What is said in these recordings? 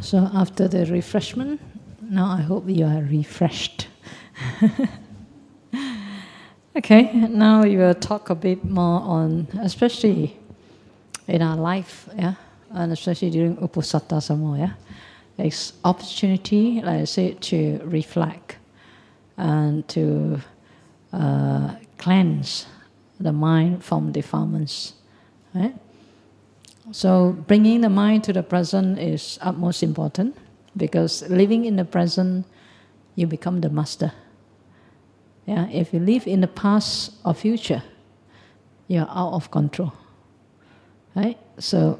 So after the refreshment, now I hope you are refreshed. Okay, now we will talk a bit more on, especially in our life, yeah, and especially during Uposatha some more, yeah. It's opportunity, like I said, to reflect and to cleanse the mind from defilements, right? So bringing the mind to the present is utmost important, because living in the present, you become the master. Yeah, if you live in the past or future, you're out of control, right? So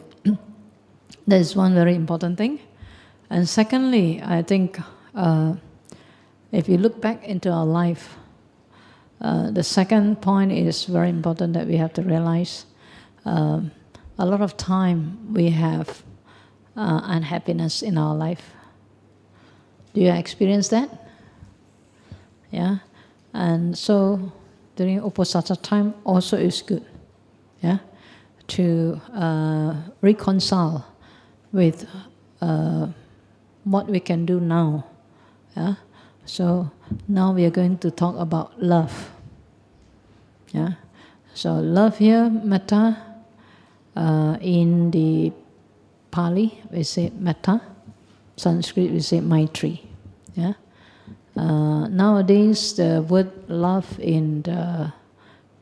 that is one very important thing. And secondly, I think if you look back into our life, the second point is very important that we have to realize. A lot of time we have unhappiness in our life. Do you experience that? Yeah. And so during Uposatha time also is good, yeah, to reconcile with what we can do now. Yeah. So now we are going to talk about love. Yeah. So love here, metta, in the Pali we say metta, Sanskrit we say maitri. Yeah. Nowadays, the word love in the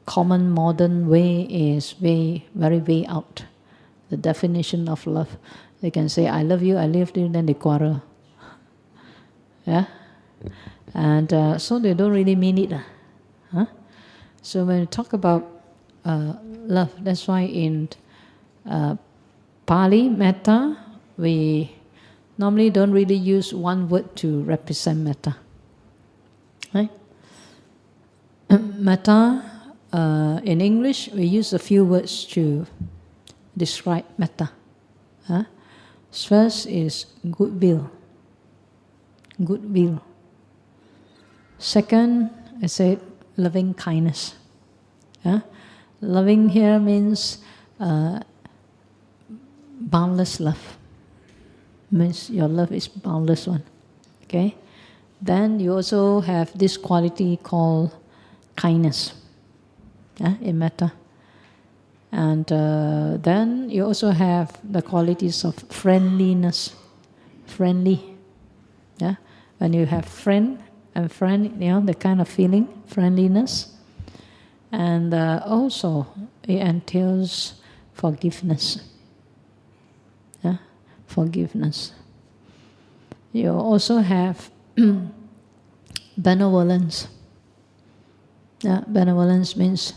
common modern way is very way out. The definition of love. They can say, I love you, then they quarrel. Yeah? And so they don't really mean it. Huh? So when we talk about love, that's why in Pali, metta, we normally don't really use one word to represent metta. Right? Metta, in English, we use a few words to describe metta. Huh? First is goodwill. Goodwill. Second, I said loving kindness. Yeah? Loving here means boundless love. Means your love is boundless one. Okay? Then you also have this quality called kindness, yeah, in metta. And then you also have the qualities of friendliness, friendly. Yeah, when you have friend and friend, you know, the kind of feeling, friendliness. And also it entails forgiveness. Yeah, forgiveness. You also have benevolence. Yeah, benevolence means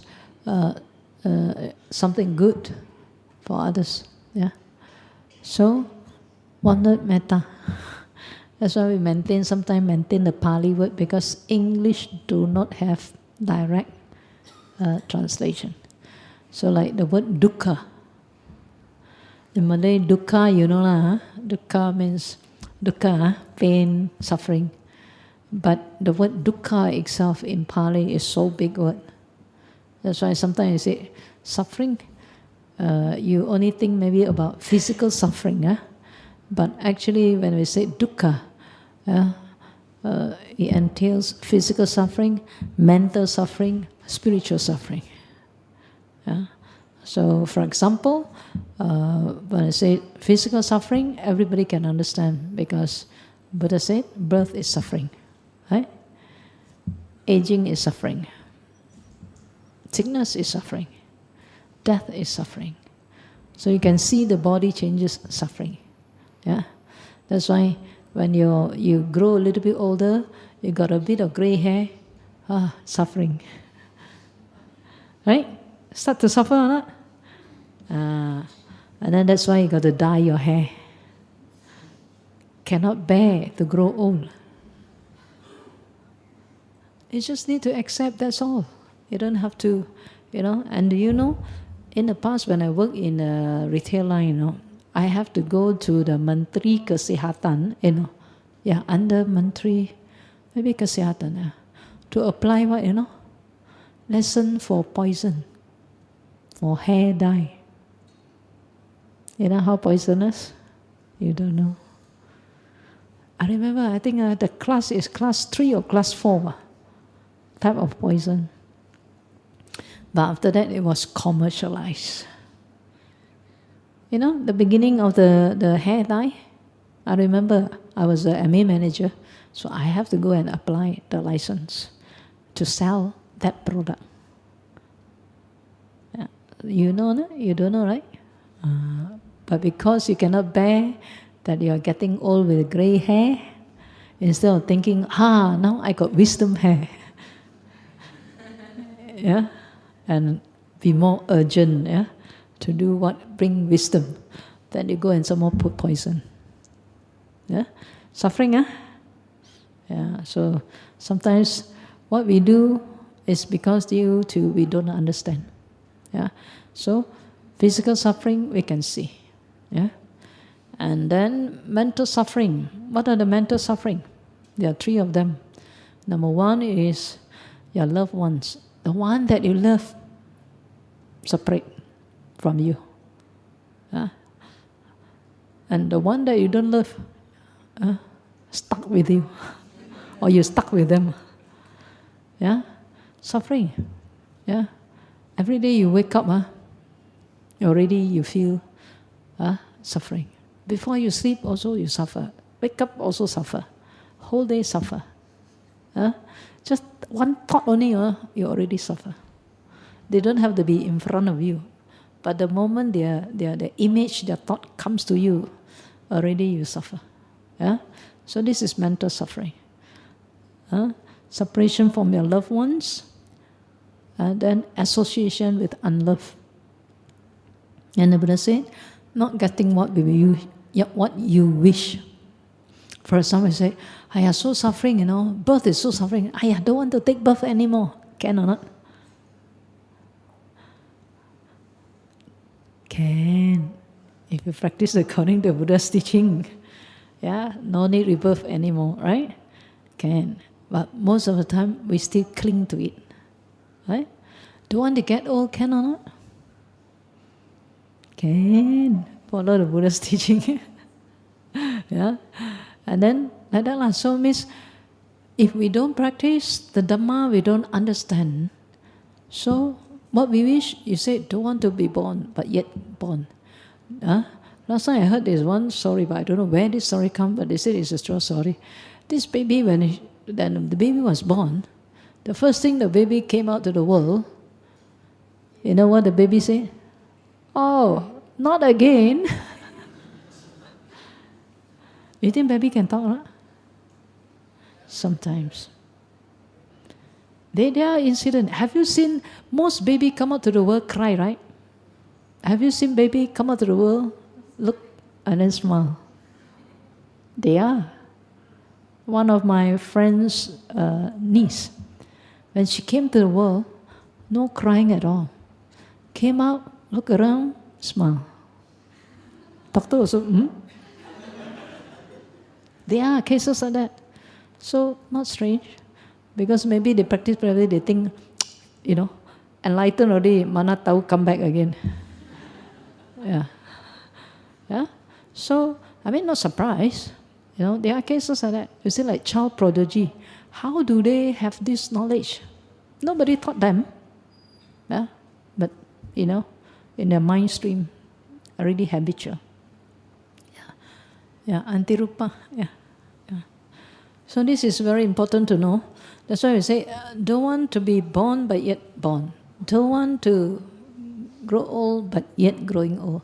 something good for others. Yeah. So, wondered metta. That's why we sometimes maintain the Pali word, because English do not have direct translation. So like the word dukkha. In Malay, dukkha, you know lah. Dukkha means dukkha, pain, suffering. But the word dukkha itself in Pali is so big word. That's why sometimes you say suffering, you only think maybe about physical suffering. But actually when we say dukkha, it entails physical suffering, mental suffering, spiritual suffering. Yeah? So for example, when I say physical suffering, everybody can understand, because Buddha said birth is suffering. Right? Aging is suffering. Sickness is suffering. Death is suffering. So you can see the body changes suffering. Yeah, that's why when you grow a little bit older, you got a bit of gray hair, suffering. Right? Start to suffer or not? And then that's why you got to dye your hair. Cannot bear to grow old. You just need to accept, that's all. You don't have to, you know. And you know, in the past when I worked in a retail line, you know, I have to go to the Menteri Kesihatan, you know. Yeah, under Menteri, maybe Kesihatan, yeah, to apply what, you know? Lesson for poison, for hair dye. You know how poisonous? You don't know. I remember, I think the class is class 3 or class 4 type of poison. But after that, it was commercialized. You know, the beginning of the hair dye, I remember I was the MA manager, so I have to go and apply the license to sell that product. Yeah. You know, no? You don't know, right? But because you cannot bear that you are getting old with gray hair, instead of thinking, now I got wisdom hair. Yeah, and be more urgent, yeah, to do what bring wisdom. Then you go and some more put poison. Yeah, suffering, Yeah, so sometimes what we do is because due to we don't understand. Yeah, so physical suffering we can see. Yeah, and then mental suffering. What are the mental suffering? There are 3 of them. Number 1 is your loved ones. The one that you love separate from you. And the one that you don't love stuck with you. Or you stuck with them. Yeah? Suffering. Yeah? Every day you wake up, already you feel suffering. Before you sleep also you suffer. Wake up also suffer. Whole day suffer. Just one thought only, you already suffer. They don't have to be in front of you. But the moment their image, their thought comes to you, already you suffer. Yeah? So this is mental suffering. Separation from your loved ones, and then association with unloved. And the Buddha said, not getting what you wish. For example, I say, I am so suffering, birth is so suffering. I don't want to take birth anymore. Can or not? Can. If you practice according to Buddha's teaching, no need rebirth anymore, right? Can. But most of the time, we still cling to it, right? Don't want to get old, can or not? Can. Follow the Buddha's teaching. Yeah? And then, like that. So means, if we don't practice the Dhamma, we don't understand. So, what we wish, you say, don't want to be born, but yet born. Last time I heard this one story, but I don't know where this story comes, but they said it's a true story. This baby, when the baby was born, the first thing the baby came out to the world, you know what the baby said? Oh, not again. You think baby can talk, right? Sometimes. There are incidents. Have you seen most baby come out to the world cry, right? Have you seen baby come out to the world, look, and then smile? They are. One of my friend's niece, when she came to the world, no crying at all. Came out, look around, smile. Doctor also, There are cases like that. So, not strange. Because maybe they practice probably they think, enlightened already, mana tahu come back again. Yeah. So, not surprised. There are cases like that. You see, like child prodigy. How do they have this knowledge? Nobody taught them. Yeah. But, in their mind stream, already habitual. Yeah. Antirupa. Yeah. So this is very important to know. That's why we say, don't want to be born but yet born. Don't want to grow old but yet growing old.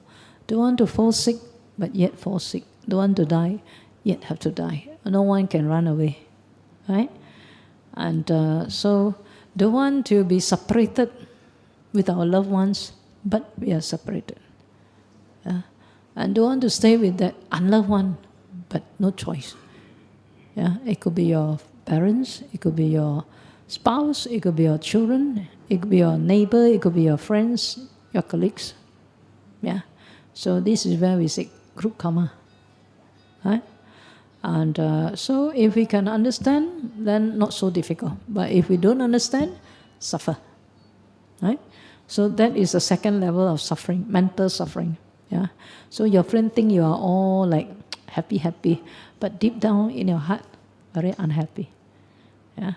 Don't want to fall sick but yet fall sick. Don't want to die yet have to die. No one can run away, right? And so don't want to be separated with our loved ones, but we are separated. And don't want to stay with that unloved one, but no choice. It could be your parents, it could be your spouse, it could be your children, it could be your neighbor, it could be your friends, your colleagues. So this is where we say group karma. Right? And so if we can understand, then not so difficult. But if we don't understand, suffer. Right? So that is the second level of suffering, mental suffering. So your friend think you are all like happy, happy, but deep down in your heart, very unhappy. Yeah,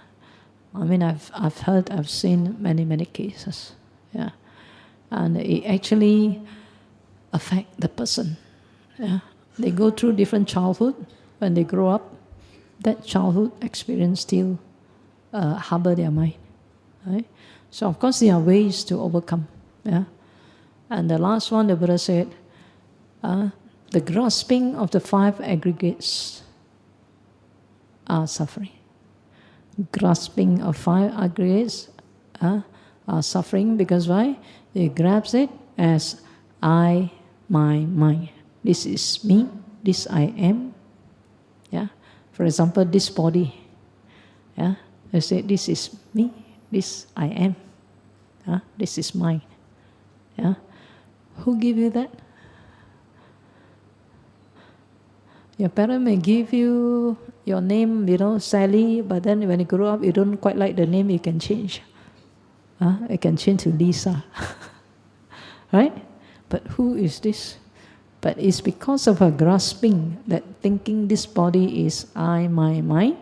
I mean, I've seen many cases. Yeah, and it actually affect the person. Yeah, they go through different childhood. When they grow up, that childhood experience still harbor their mind. Right? So of course there are ways to overcome. Yeah, and the last one, the Buddha said, the grasping of the 5 aggregates are suffering. Grasping of 5 aggregates are suffering because why? It grabs it as I, my, mine. This is me, this I am. Yeah. For example, this body. Yeah. I say this is me, this I am. This is mine. Yeah. Who give you that? Your parent may give you your name, Sally, but then when you grow up, you don't quite like the name, you can change. You can change to Lisa. Right? But who is this? But it's because of her grasping, that thinking this body is I, my, mine,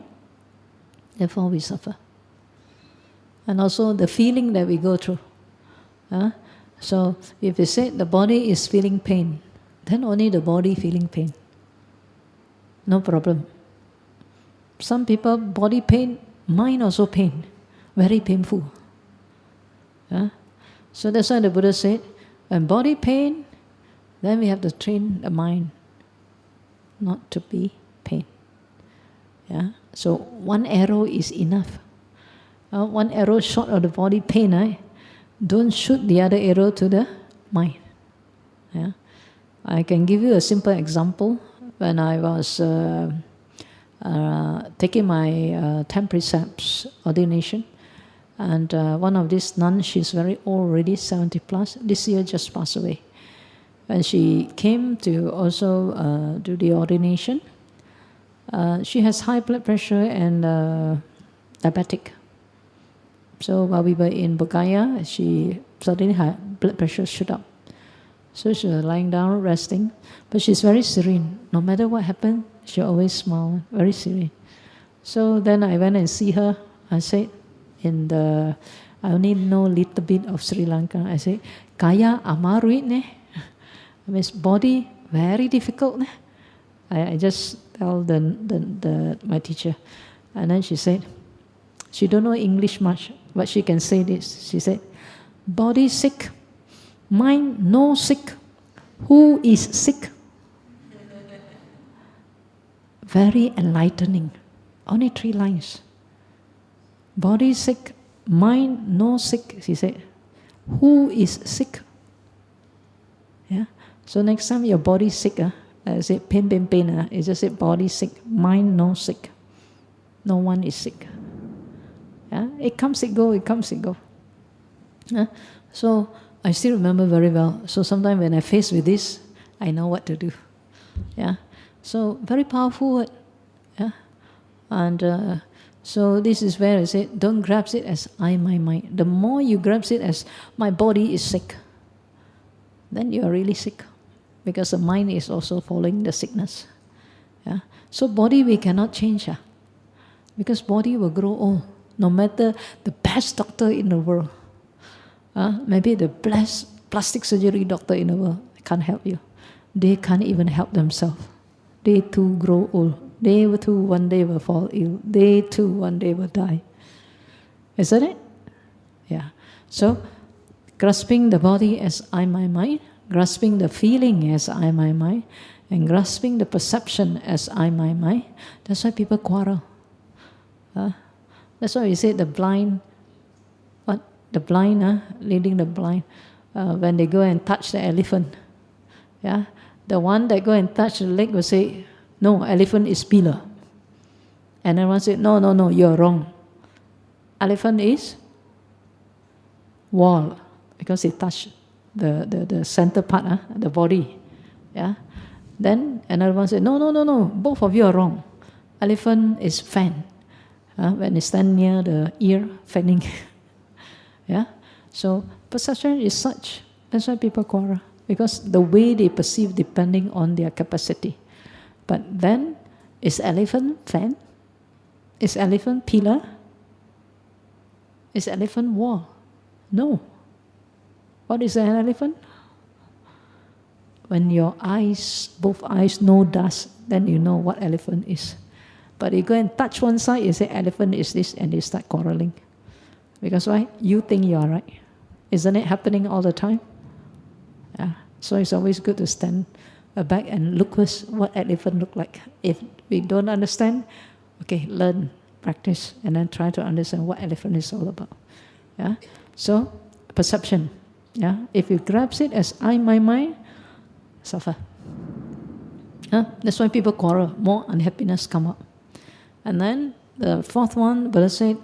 therefore we suffer. And also the feeling that we go through. So if you say the body is feeling pain, then only the body feeling pain. No problem. Some people, body pain, mind also pain. Very painful. So that's why the Buddha said, when body pain, then we have to train the mind not to be pain. Yeah. So one arrow is enough. One arrow shot of the body pain, don't shoot the other arrow to the mind. Yeah. I can give you a simple example. When I was taking my 10 precepts ordination, and one of these nuns, she's very old already, 70 plus, this year just passed away. When she came to also do the ordination, she has high blood pressure and diabetic. So while we were in Bogaya, she suddenly her blood pressure shoot up. So she was lying down, resting, but she's very serene. No matter what happened, she always smiled, very serene. So then I went and see her. I said, I only know a little bit of Sri Lanka. I said, Kaya amaruit ne? I mean, body very difficult ne? I just tell my teacher. And then she said, she don't know English much, but she can say this. She said, body sick, mind no sick. Who is sick? Very enlightening. Only 3 lines. Body sick, mind no sick. She said, who is sick? Yeah. So next time your body sick, I say pain. You just say body sick, mind no sick. No one is sick. Yeah. It comes, it go. Yeah. So I still remember very well. So sometimes when I face with this, I know what to do. Yeah. So very powerful word. Yeah. And so this is where I say, don't grasp it as I, my, mine. The more you grasp it as my body is sick, then you are really sick, because the mind is also following the sickness. Yeah. So body we cannot change, because body will grow old. No matter the best doctor in the world, maybe the best plastic surgery doctor in the world can't help you. They can't even help themselves. They too grow old. They too one day will fall ill. They too one day will die. Isn't it? Yeah. So, grasping the body as I, my, mind, grasping the feeling as I, my, mind, and grasping the perception as I, my, mind. That's why people quarrel. That's why we say the blind, the blind, leading the blind, when they go and touch the elephant, yeah, the one that go and touch the leg will say, no, elephant is pillar. And then one say, no, you're wrong. Elephant is wall, because it touched the center part, the body. Yeah. Then another one say, no, both of you are wrong. Elephant is fan. When they stand near the ear, fanning. Yeah. So perception is such. That's why people quarrel, because the way they perceive depending on their capacity. But then, is elephant fan? Is elephant pillar? Is elephant wall? No. What is an elephant? When your eyes, both eyes, know dust, then you know what elephant is. But you go and touch one side, you say elephant is this, and they start quarreling. Because why? You think you are right. Isn't it happening all the time? Yeah. So it's always good to stand back and look what elephant look like. If we don't understand, okay, learn, practice, and then try to understand what elephant is all about. Yeah. So perception. Yeah. If you grasp it as I, my mind, suffer. That's why people quarrel. More unhappiness come up. And then the fourth one, Buddha said,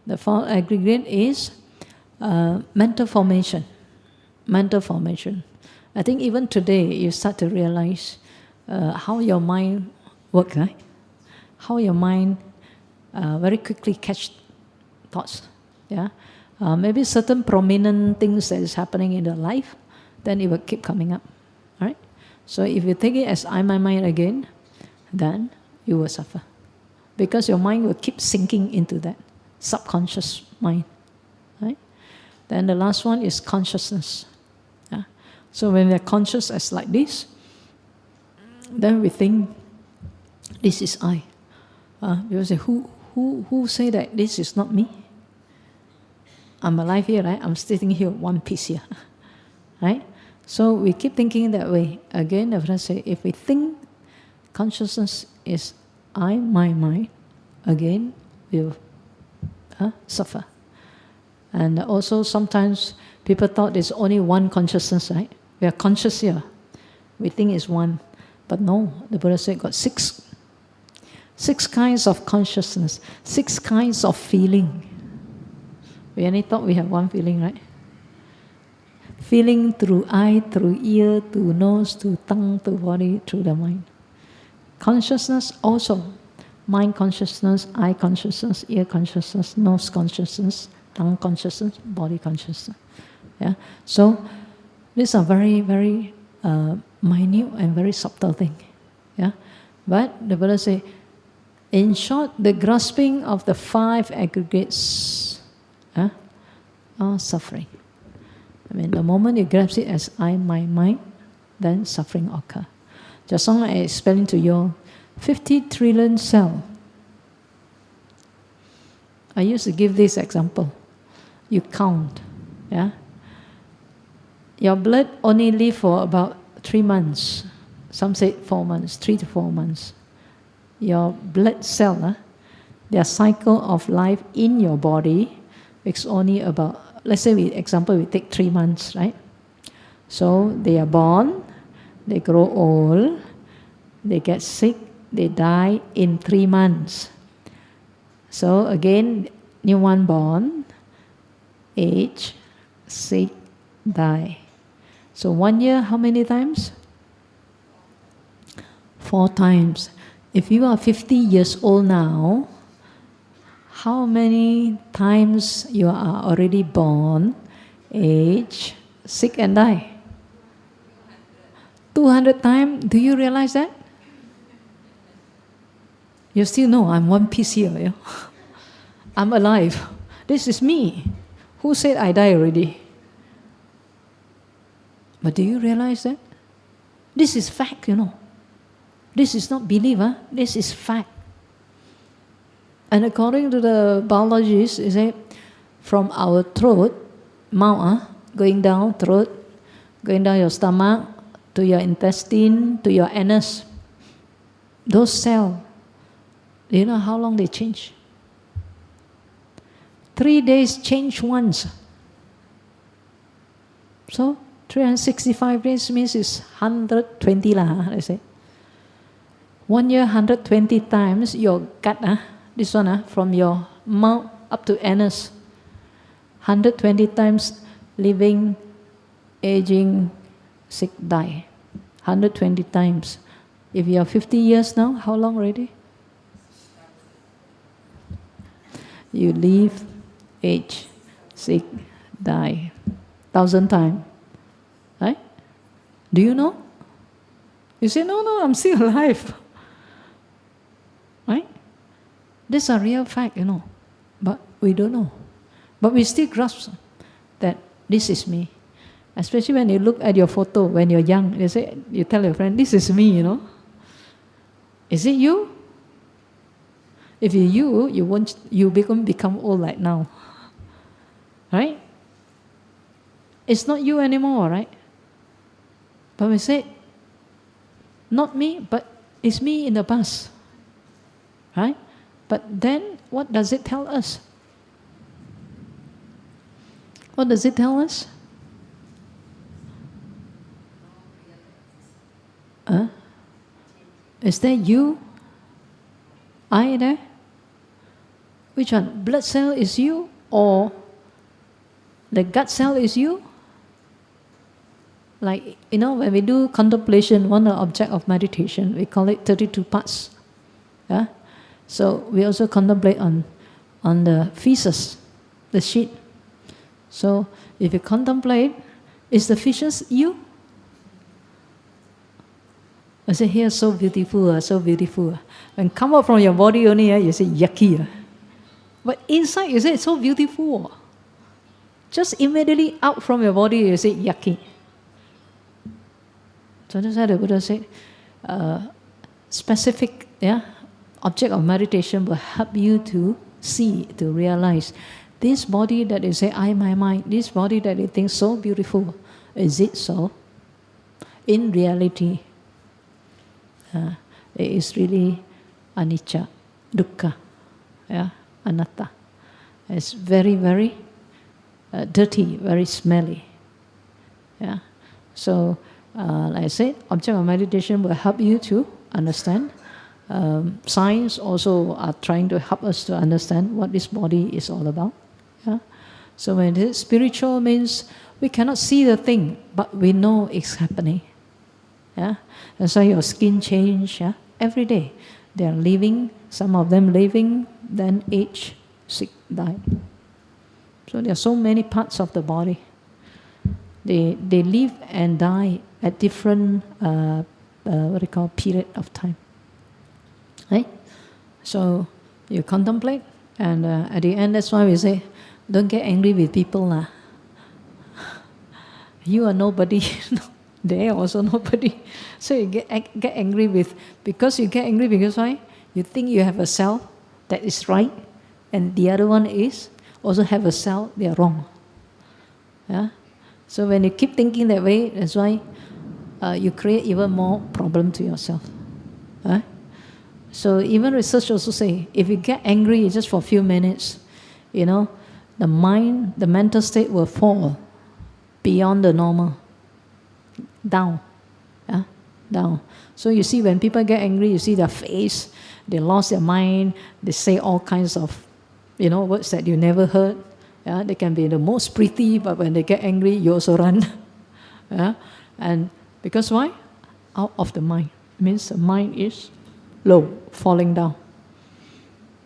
the fourth aggregate is mental formation. Mental formation. I think even today you start to realize how your mind works, right? How your mind very quickly catch thoughts. Yeah, maybe certain prominent things that is happening in your life, then it will keep coming up. All right. So if you take it as I, my mind again, then you will suffer, because your mind will keep sinking into that subconscious mind. Right. Then the last one is consciousness. Yeah. So when we are conscious as like this, then we think this is I. People say, who say that this is not me? I'm alive here, right? I'm sitting here, one piece here, right? So we keep thinking that way. Again, the Buddha say, if we think consciousness is I, my mind, again we'll suffer. And also sometimes people thought there's only one consciousness, right? We are conscious here. We think it's one. But no, the Buddha said got six kinds of consciousness, 6 kinds of feeling. We only thought we have one feeling, right? Feeling through eye, through ear, through nose, through tongue, through body, through the mind. Consciousness also. Mind consciousness, eye consciousness, ear consciousness, nose consciousness, tongue consciousness, body consciousness. Yeah. So these are very, very minute and very subtle thing. Yeah. But the Buddha say, in short, the grasping of the 5 aggregates are suffering. I mean, the moment you grasp it as I, my mind, then suffering occur. Just now I explained to you, 50 trillion cells. I used to give this example. You count, yeah. Your blood only live for about 3 months. Some say 4 months, 3 to 4 months. Your blood cell, their cycle of life in your body is only about, let's say we take 3 months, right? So they are born, they grow old, they get sick, they die in 3 months. So again, new one born, age, sick, die. So 1 year, how many times? 4 times. If you are 50 years old now, how many times you are already born, age, sick and die? 200 times. Do you realize that? You still know I'm one piece here. Yeah? I'm alive. This is me. Who said I die already? But do you realize that? This is fact, you know. This is not belief, this is fact. And according to the biologists, is that from our throat, mouth, going down, throat, going down your stomach, to your intestine, to your anus, those cells, do you know how long they change? 3 days change once. So 365 days means it's 120 lah, let's say. 1 year, 120 times your gut, this one, from your mouth up to anus, 120 times living, aging, sick, die. 120 times. If you are 50 years now, how long already? You live, age, sick, die. 1,000 times. Right? Do you know? You say, no, I'm still alive. These are real fact, but we don't know. But we still grasp that this is me. Especially when you look at your photo when you're young, you tell your friend, this is me, Is it you? If you become old like now. Right? It's not you anymore, right? But we say, not me, but it's me in the past. Right? But then, what does it tell us? What does it tell us? Is that you? I there? Which one? Blood cell is you? Or the gut cell is you? Like, when we do contemplation, one object of meditation, we call it 32 parts. Yeah? So we also contemplate on the feces, the shit. So if you contemplate, is the feces you? I say, here, so beautiful, so beautiful. When come out from your body only, you say, yucky. But inside, you say, it's so beautiful. Just immediately out from your body, you say, yucky. So that's why the Buddha said, specific object of meditation will help you to see, to realize, this body that you say, I, my mind, this body that you think so beautiful, is it so? In reality, it is really anicca, dukkha, anatta. It's very, very dirty, very smelly. Yeah. So, like I said, object of meditation will help you to understand. Science also are trying to help us to understand what this body is all about. Yeah? So when it is spiritual, means we cannot see the thing, but we know it's happening. Yeah? That's why your skin change every day. They are living, some of them living, then age, sick, die. So there are so many parts of the body. They live and die at different period of time. Right? So you contemplate, and at the end, that's why we say, don't get angry with people. You are nobody. They are also nobody. So you get angry because you get angry because why? You think you have a cell that is right, and the other one is also have a cell, they are wrong. Yeah? So when you keep thinking that way, that's why you create even more problem to yourself. So even research also say, if you get angry just for a few minutes, the mind, the mental state will fall beyond the normal, down. Down. So you see when people get angry, you see their face, they lost their mind, they say all kinds of, words that you never heard. Yeah? They can be the most pretty, but when they get angry, you also run. Yeah? And because why? Out of the mind. It means the mind is low, falling down.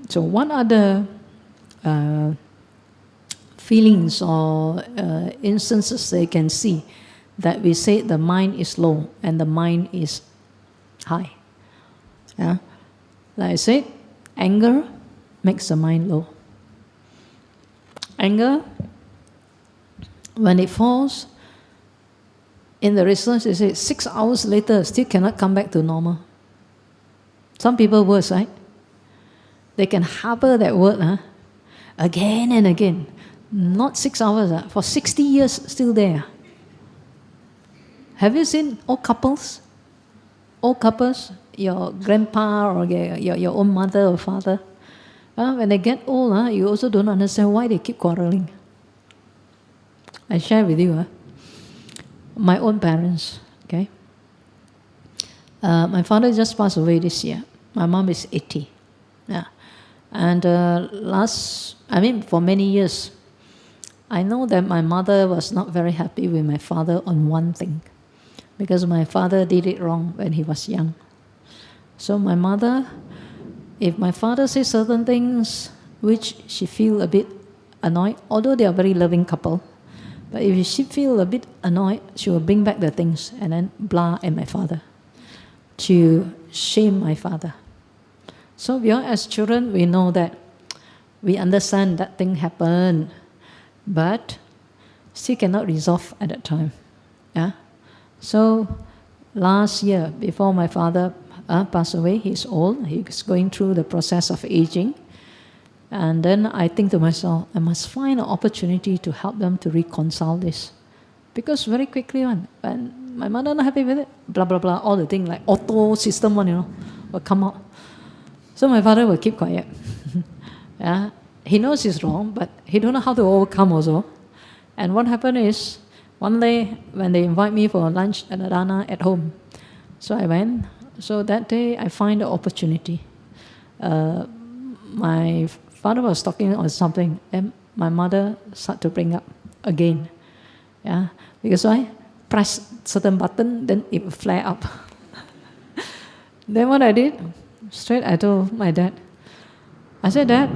So what are the feelings or instances they can see that we say the mind is low and the mind is high? Yeah? Like I said, anger makes the mind low. Anger, when it falls, in the research they say 6 hours later still cannot come back to normal. Some people worse, right? They can harbor that word again and again. Not 6 hours, for 60 years still there. Have you seen old couples? Old couples, your grandpa or your own mother or father, when they get old, you also don't understand why they keep quarreling. I share with you, my own parents, okay? My father just passed away this year. My mom is 80. Yeah. And for many years, I know that my mother was not very happy with my father on one thing, because my father did it wrong when he was young. So my mother, if my father says certain things which she feel a bit annoyed, although they are very loving couple, but if she feel a bit annoyed, she will bring back the things and then blah at my father to shame my father. So we are, as children, we know that, we understand that thing happened, but still cannot resolve at that time. Yeah. So last year, before my father passed away, he's old, he's going through the process of aging. And then I think to myself, I must find an opportunity to help them to reconcile this. Because very quickly, when my mother not happy with it, blah, blah, blah, all the things like auto system one, will come out. So my father will keep quiet. Yeah, he knows he's wrong, but he don't know how to overcome also. And what happened is, one day when they invite me for lunch at Adana at home, so I went. So that day I find the opportunity. My father was talking on something, and my mother started to bring up again. Yeah, because I press certain button, then it will flare up. Then what I did, straight I told my dad, I said, Dad,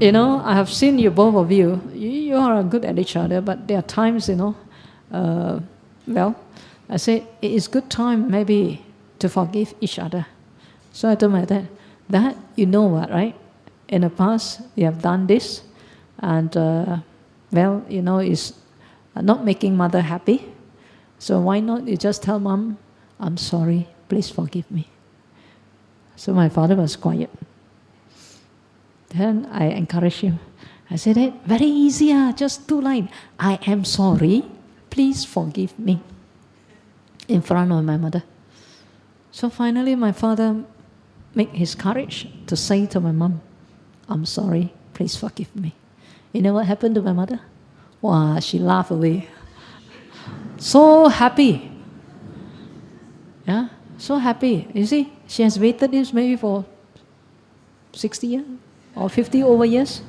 I have seen you, both of you. You are good at each other, but there are times, I said, it is good time maybe to forgive each other. So I told my dad, Dad, you know what, right? In the past, you have done this, and it's not making mother happy. So why not you just tell Mom, I'm sorry, please forgive me. So my father was quiet. Then I encouraged him. I said, hey, very easy, just 2 lines. I am sorry, please forgive me. In front of my mother. So finally my father made his courage to say to my mom, I'm sorry, please forgive me. You know what happened to my mother? Wow, she laughed away. So happy. Yeah, so happy. You see, she has waited this maybe for 60 years or 50 over years.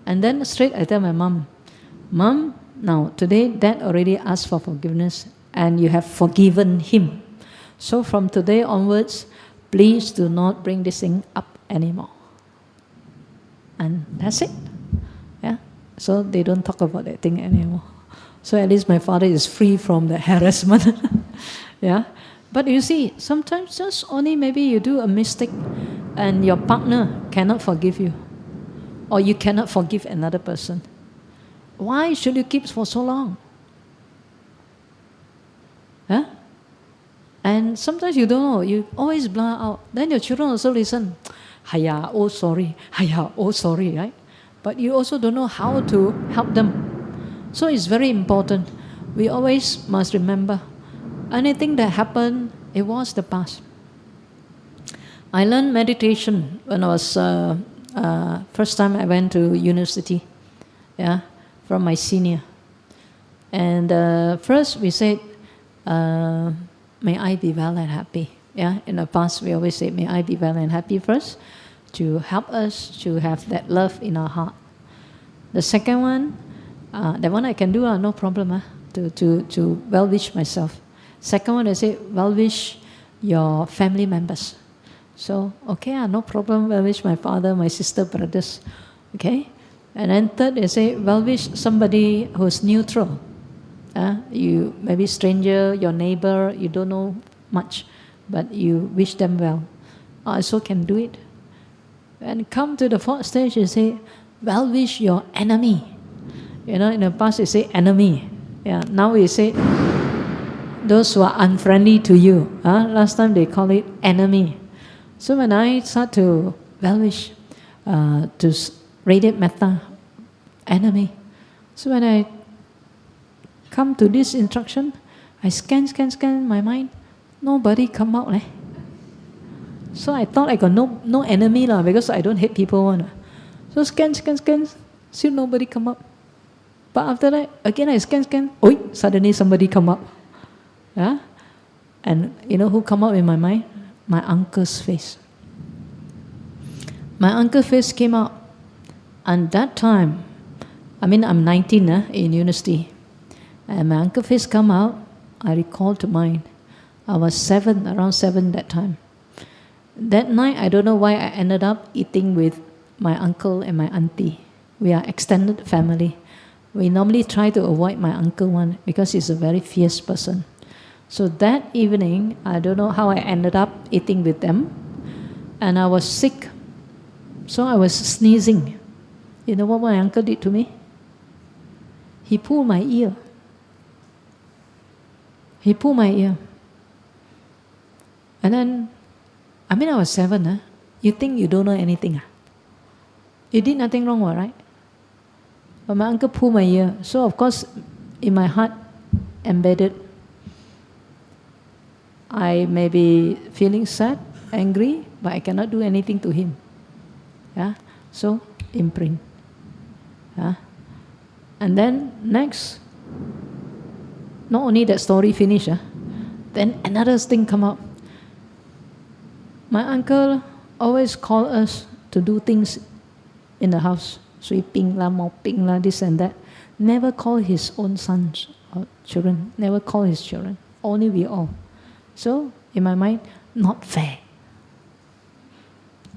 And then straight I tell my mom, Mom, now today Dad already asked for forgiveness and you have forgiven him. So from today onwards, please do not bring this thing up anymore. And that's it. Yeah. So they don't talk about that thing anymore. So at least my father is free from the harassment. Yeah. But you see, sometimes just only maybe you do a mistake and your partner cannot forgive you. Or you cannot forgive another person. Why should you keep for so long? Huh? And sometimes you don't know, you always blur out. Then your children also listen. Hiya, oh sorry. Hiya, oh sorry, right? But you also don't know how to help them. So it's very important. We always must remember, anything that happened, it was the past. I learned meditation when I was, first time I went to university, yeah, from my senior. And first we said, may I be well and happy. Yeah, in the past we always say, may I be well and happy first, to help us to have that love in our heart. The second one, that one I can do, no problem, to well wish myself. Second one, I say, well wish your family members. So, okay, no problem, well wish my father, my sister, brothers. Okay? And then third, I say, well wish somebody who's neutral. You maybe stranger, your neighbor, you don't know much, but you wish them well. I also can do it. And come to the fourth stage, you say, well wish your enemy. In the past you say enemy. Yeah, now we say those who are unfriendly to you. Last time they call it enemy. So when I start to well wish, to radiate metta, enemy. So when I come to this instruction, I scan my mind, nobody come out. So I thought I got no enemy because I don't hate people. So scan, still nobody come up. But after that, again I scan, suddenly somebody come up. Yeah? And you know who come up in my mind? My uncle's face. My uncle's face came out. And that time, I'm 19 in university. And my uncle's face come out, I recall to mind. I was around 7 that time. That night, I don't know why I ended up eating with my uncle and my auntie. We are extended family. We normally try to avoid my uncle one because he's a very fierce person. So that evening, I don't know how I ended up eating with them. And I was sick. So I was sneezing. You know what my uncle did to me? He pulled my ear. He pulled my ear. And then, I was 7. Huh? You think you don't know anything? Huh? You did nothing wrong, right? But my uncle pulled my ear. So of course, in my heart, embedded, I may be feeling sad, angry, but I cannot do anything to him. Yeah? So, imprint. Yeah? And then, next, not only that story finished, then another thing come up. My uncle always called us to do things in the house. Sweeping la, mopping la, this and that. Never call his own sons or children. Never call his children. Only we all. So, in my mind, not fair.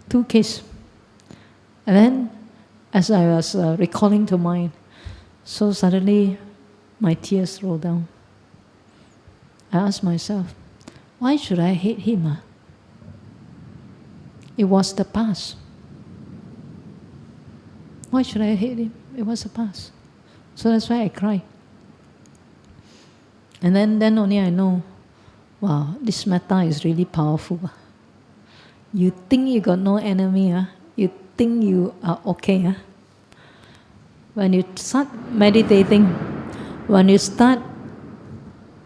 2 cases. And then, as I was recalling to mind, so suddenly my tears rolled down. I asked myself, why should I hate him? It was the past. Why should I hate him? It was the past. So that's why I cried. And then only I know, wow, this metta is really powerful. You think you got no enemy, you think you are okay. When you start meditating,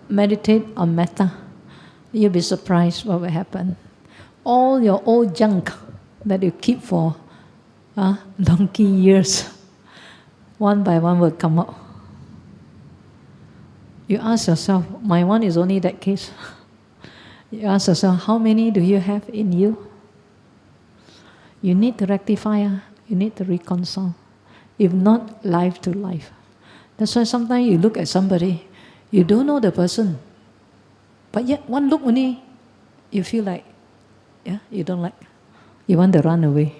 meditate on metta, you'll be surprised what will happen. All your old junk that you keep for donkey years, one by one will come out. You ask yourself, my one is only that case. You ask yourself, how many do you have in you? You need to rectify, you need to reconcile. If not, life to life. That's why sometimes you look at somebody, you don't know the person, but yet one look only, you feel like, you don't like. You want to run away.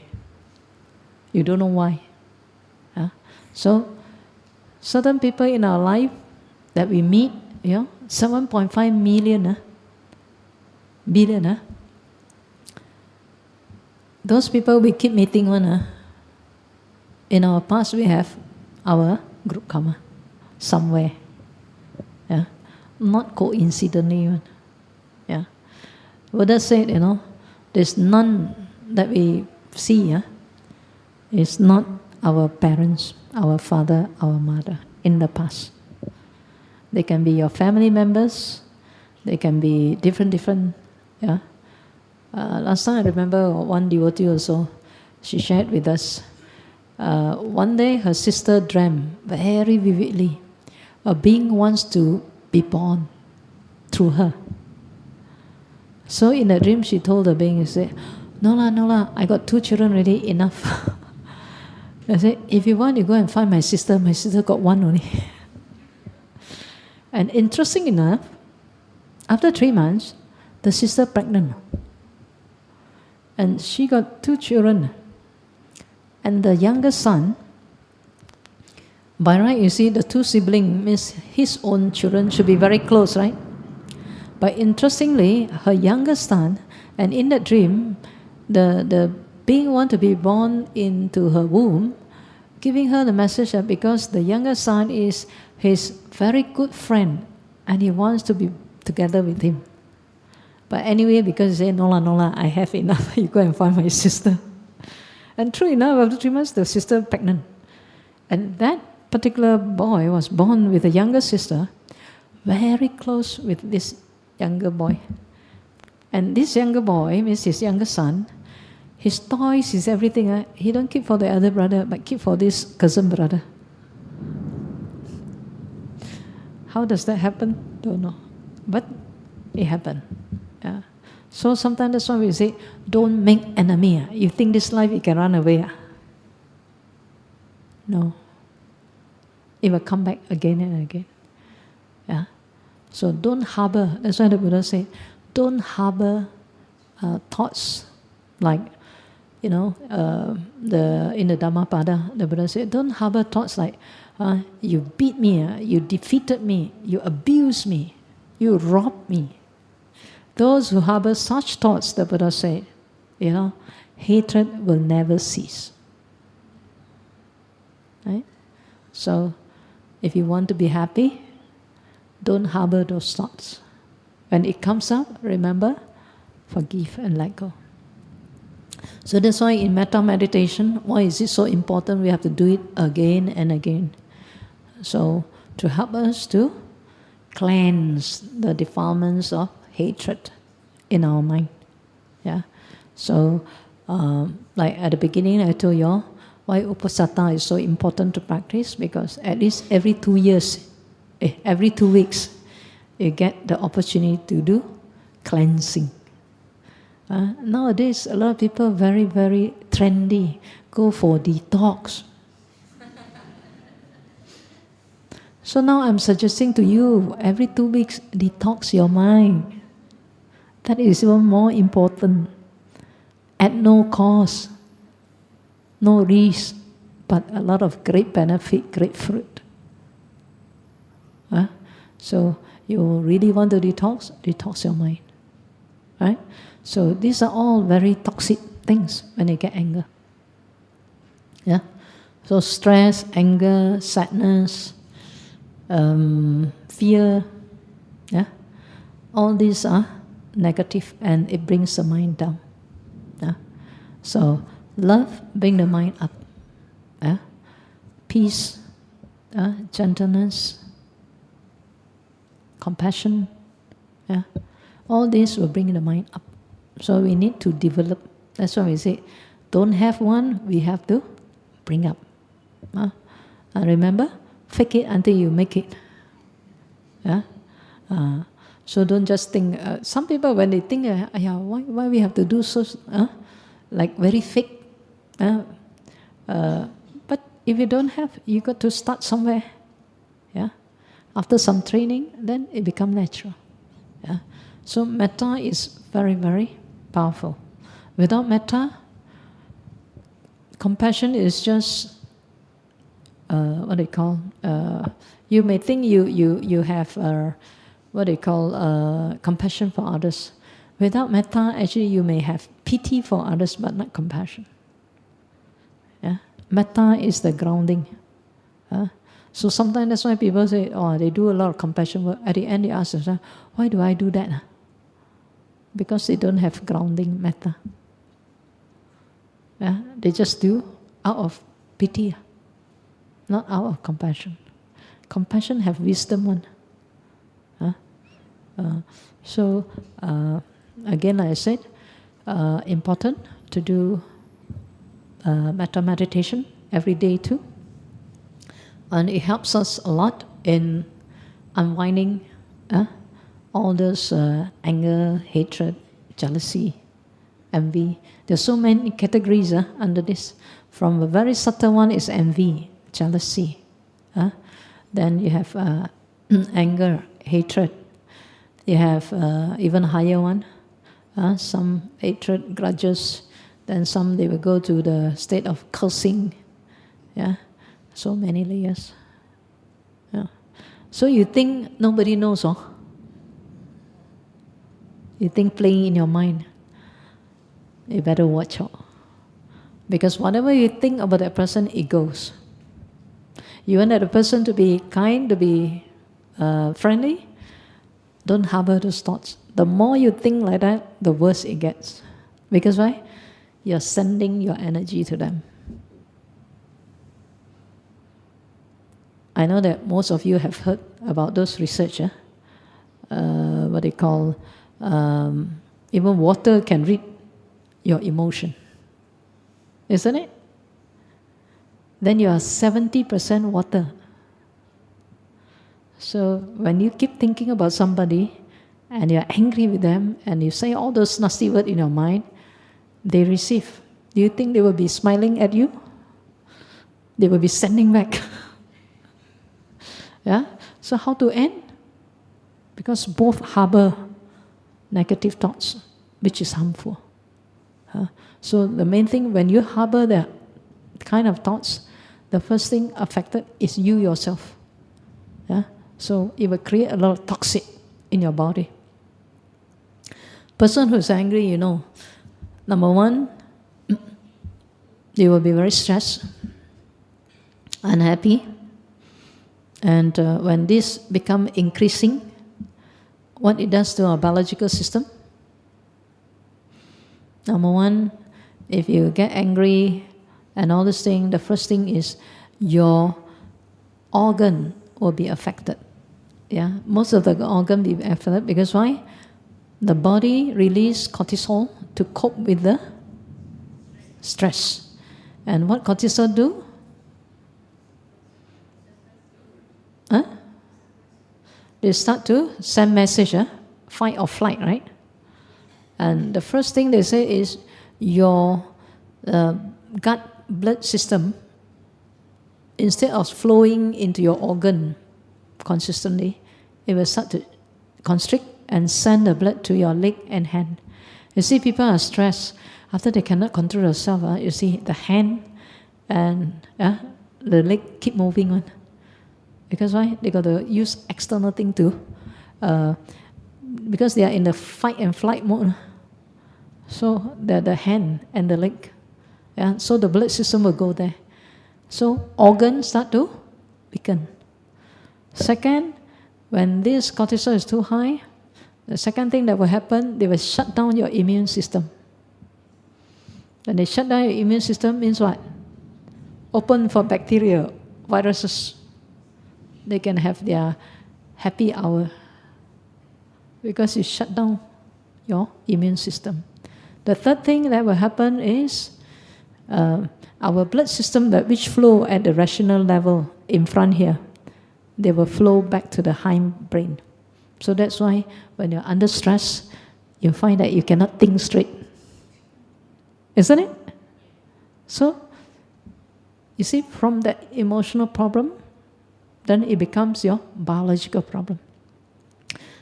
You don't know why. So, certain people in our life that we meet, 7.5 billion. Those people we keep meeting one. In our past, we have our group karma somewhere. Not coincidentally one. Buddha said, there's none that we see. It's not our parents, our father, our mother in the past. They can be your family members. They can be different. Last time I remember one devotee also, she shared with us. One day her sister dreamt very vividly a being wants to be born through her. So in the dream she told the being, she said, no lah, I got 2 children already, enough. I said, if you want, you go and find my sister got 1 only. And interesting enough, after 3 months, the sister pregnant. And she got 2 children. And the youngest son, by right, you see, the 2 siblings means his own children should be very close, right? But interestingly, her youngest son, and in that dream, the being want to be born into her womb, giving her the message that because the youngest son is his very good friend, and he wants to be together with him. But anyway, because he said, no lah, I have enough, you go and find my sister. And true enough, after 3 months, the sister pregnant. And that particular boy was born with a younger sister, very close with this younger boy. And this younger boy means his younger son. His toys, his everything, he don't keep for the other brother, but keep for this cousin brother. How does that happen? Don't know. But it happened. So sometimes that's why we say, don't make enemy. You think this life you can run away. No. It will come back again and again. So don't harbor. That's why the Buddha said, don't harbor thoughts like, in the Dhammapada, the Buddha said, don't harbor thoughts like, you beat me, you defeated me, you abused me, you robbed me. Those who harbor such thoughts, the Buddha said, hatred will never cease. Right? So, if you want to be happy, don't harbor those thoughts. When it comes up, remember, forgive and let go. So that's why in metta meditation, why is it so important? We have to do it again and again. So to help us to cleanse the defilements of hatred in our mind. Yeah. So like at the beginning, I told you all why Uposatha is so important to practice, because at least every 2 years, every 2 weeks, you get the opportunity to do cleansing. Nowadays, a lot of people very, very trendy, go for detox. So now I'm suggesting to you, every 2 weeks, detox your mind. That is even more important. At no cost, no risk, but a lot of great benefit, great fruit. So you really want to detox? Detox your mind. Right? So these are all very toxic things when you get anger. Yeah. So stress, anger, sadness, fear, yeah, all these are negative and it brings the mind down. Yeah. So love bring the mind up. Yeah. Peace, gentleness, compassion, yeah, all this will bring the mind up. So we need to develop. That's why we say, don't have one, we have to bring up. Remember, fake it until you make it. Yeah? So don't just think. Some people, when they think, why we have to do so, like very fake. But if you don't have, you got to start somewhere. Yeah. After some training, then it becomes natural. Yeah. So metta is very, very powerful. Without metta, compassion is just what they call. You may think you have what they call compassion for others. Without metta, actually you may have pity for others, but not compassion. Yeah, metta is the grounding. So sometimes that's why people say, they do a lot of compassion work. At the end, they ask themselves, why do I do that? Because they don't have grounding metta. Yeah, they just do out of pity, not out of compassion. Compassion have wisdom one. So again, like I said, important to do metta meditation every day too. And it helps us a lot in unwinding all those anger, hatred, jealousy, envy. There's so many categories under this. From a very subtle one is envy, jealousy. Then you have anger, hatred. You have even higher one. Some hatred, grudges. Then some they will go to the state of cursing. Yeah. So many layers. Yeah. So you think nobody knows, You think playing in your mind. You better watch out. Because whatever you think about that person, it goes. You want that person to be kind, to be friendly, don't harbor those thoughts. The more you think like that, the worse it gets. Because why? You're sending your energy to them. I know that most of you have heard about those research, what they call, even water can read your emotion. Isn't it? Then you are 70% water. So when you keep thinking about somebody and you're angry with them and you say all those nasty words in your mind, they receive. Do you think they will be smiling at you? They will be sending back. Yeah? So how to end? Because both harbor negative thoughts, which is harmful. So the main thing, when you harbor that kind of thoughts, the first thing affected is you yourself. Yeah? So it will create a lot of toxic in your body. Person who's angry, Number one, you will be very stressed, unhappy, and when this become increasing, what it does to our biological system. Number one, if you get angry and all this thing, the first thing is your organ will be affected. Yeah, most of the organ will be affected because why? The body release cortisol to cope with the stress. And what cortisol do? They start to send message, fight or flight, right? And the first thing they say is your gut blood system, instead of flowing into your organ consistently, it will start to constrict and send the blood to your leg and hand. You see, people are stressed. After they cannot control themselves, you see the hand and the leg keep moving on. Because why? They got to use external thing to, because they are in the fight and flight mode. So the hand and the leg, so the blood system will go there. So organs start to weaken. Second, when this cortisol is too high, the second thing that will happen, they will shut down your immune system. When they shut down your immune system, means what? Open for bacteria, viruses. They can have their happy hour because you shut down your immune system. The third thing that will happen is our blood system that which flow at the rational level in front here, they will flow back to the hindbrain. So that's why when you're under stress, you find that you cannot think straight. Isn't it? So, you see, from that emotional problem, then it becomes your biological problem.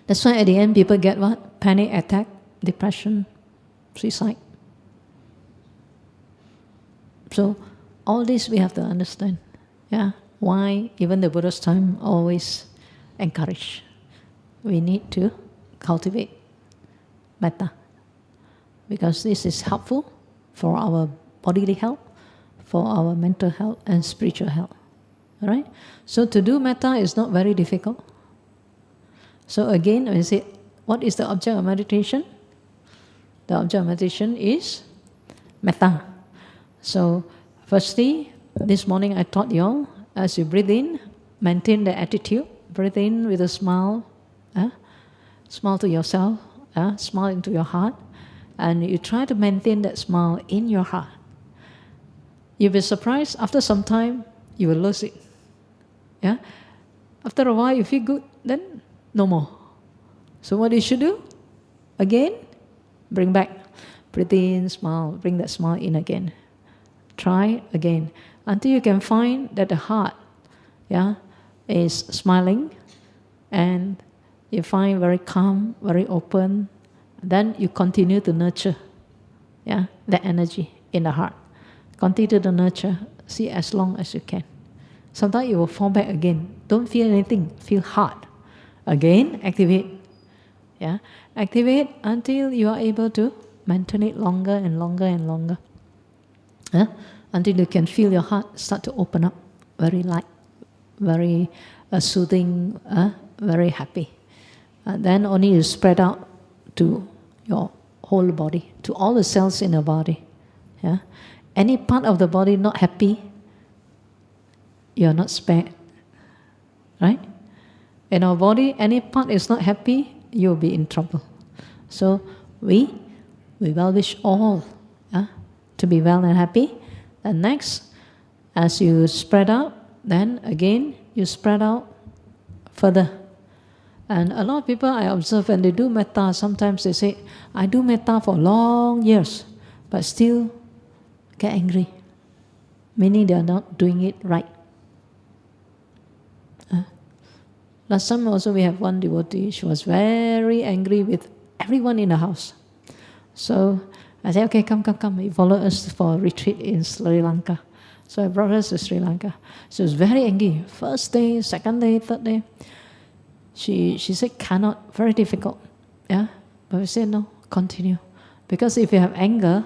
That's why at the end people get what? Panic attack, depression, suicide. So all this we have to understand. Yeah, why even the Buddha's time always encourage. We need to cultivate metta, because this is helpful for our bodily health, for our mental health and spiritual health. All right? So to do metta is not very difficult. So again, when I say, what is the object of meditation? The object of meditation is metta. So firstly, this morning I taught you all, as you breathe in, maintain the attitude. Breathe in with a smile. Smile to yourself. Smile into your heart. And you try to maintain that smile in your heart. You'll be surprised, after some time, you will lose it. Yeah? After a while, you feel good, then no more. So what you should do? Again, bring back. Breathe in, smile, bring that smile in again. Try again. Until you can find that the heart is smiling and you find very calm, very open. Then you continue to nurture that energy in the heart. Continue to nurture. See as long as you can. Sometimes you will fall back again. Don't feel anything. Feel hard. Again, activate. Yeah, activate until you are able to maintain it longer and longer and longer. Until you can feel your heart start to open up. Very light, very soothing, very happy. Then only you spread out to your whole body, to all the cells in your body. Yeah? Any part of the body not happy, you are not spared. Right? In our body, any part is not happy, you will be in trouble. So we well wish all to be well and happy. And next, as you spread out, then again you spread out further. And a lot of people I observe when they do metta, sometimes they say, I do metta for long years, but still get angry. Meaning they are not doing it right. Last time also we have one devotee, she was very angry with everyone in the house. So I said, okay, come, you follow us for a retreat in Sri Lanka. So I brought her to Sri Lanka. She was very angry. First day, second day, third day. She said, cannot, very difficult. Yeah? But we said, no, continue. Because if you have anger,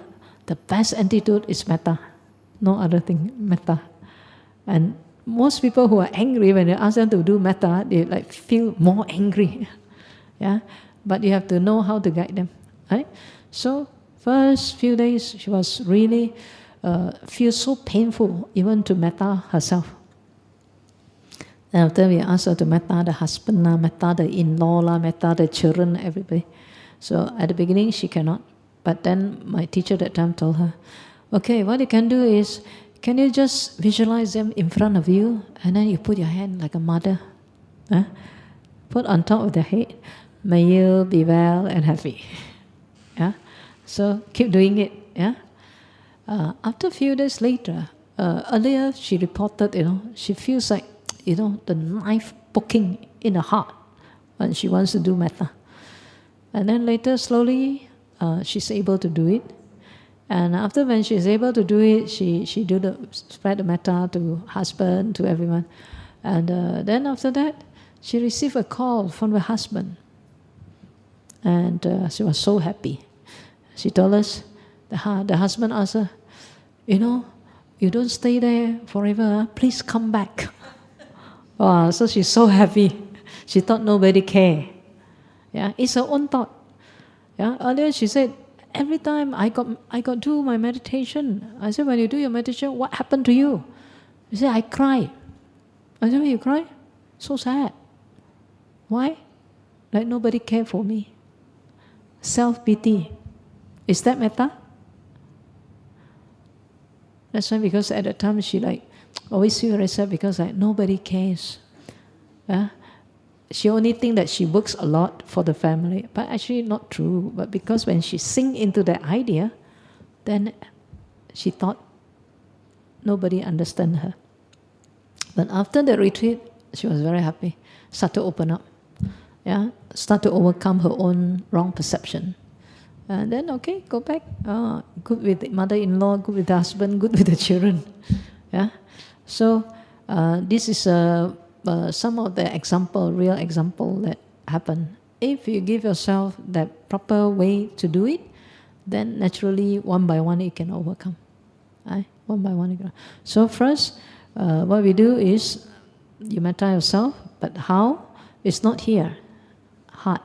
the best antidote is metta. No other thing, metta. And most people who are angry, when you ask them to do metta, they like feel more angry. Yeah, but you have to know how to guide them, right? So first few days, she was really feel so painful even to metta herself. And after we asked her to metta the husband, metta the in-law, metta the children, everybody. So at the beginning she cannot, but then my teacher that time told her, okay, what you can do is, can you just visualize them in front of you, and then you put your hand like a mother, put on top of their head. May you be well and happy. Yeah, so keep doing it. Yeah. After a few days later, earlier she reported, she feels like, the knife poking in the heart when she wants to do metta. And then later, slowly, she's able to do it. And after when she's able to do it, she spread the metta to husband, to everyone. And then after that, she received a call from the husband. And she was so happy. She told us, the husband asked her, you don't stay there forever, please come back. Wow, so she's so happy. She thought nobody cared. Yeah, it's her own thought. Yeah, earlier she said, every time I got do my meditation. I said, when you do your meditation, what happened to you? She said, I cry. I said, when you cry? So sad. Why? Like nobody cared for me. Self-pity. Is that metta? That's why, because at the time she always feel very sad because nobody cares. Yeah? She only think that she works a lot for the family, but actually not true. But because when she sink into that idea, then she thought nobody understand her. But after the retreat, she was very happy. Start to open up. Yeah, start to overcome her own wrong perception. And then, okay, go back. Good with the mother-in-law, good with the husband, good with the children. Yeah. So this is some of the real example that happen. If you give yourself that proper way to do it, then naturally, one by one, you can overcome. Right? One by one, you can. So first, what we do is, you metta yourself, but how? It's not here. Heart.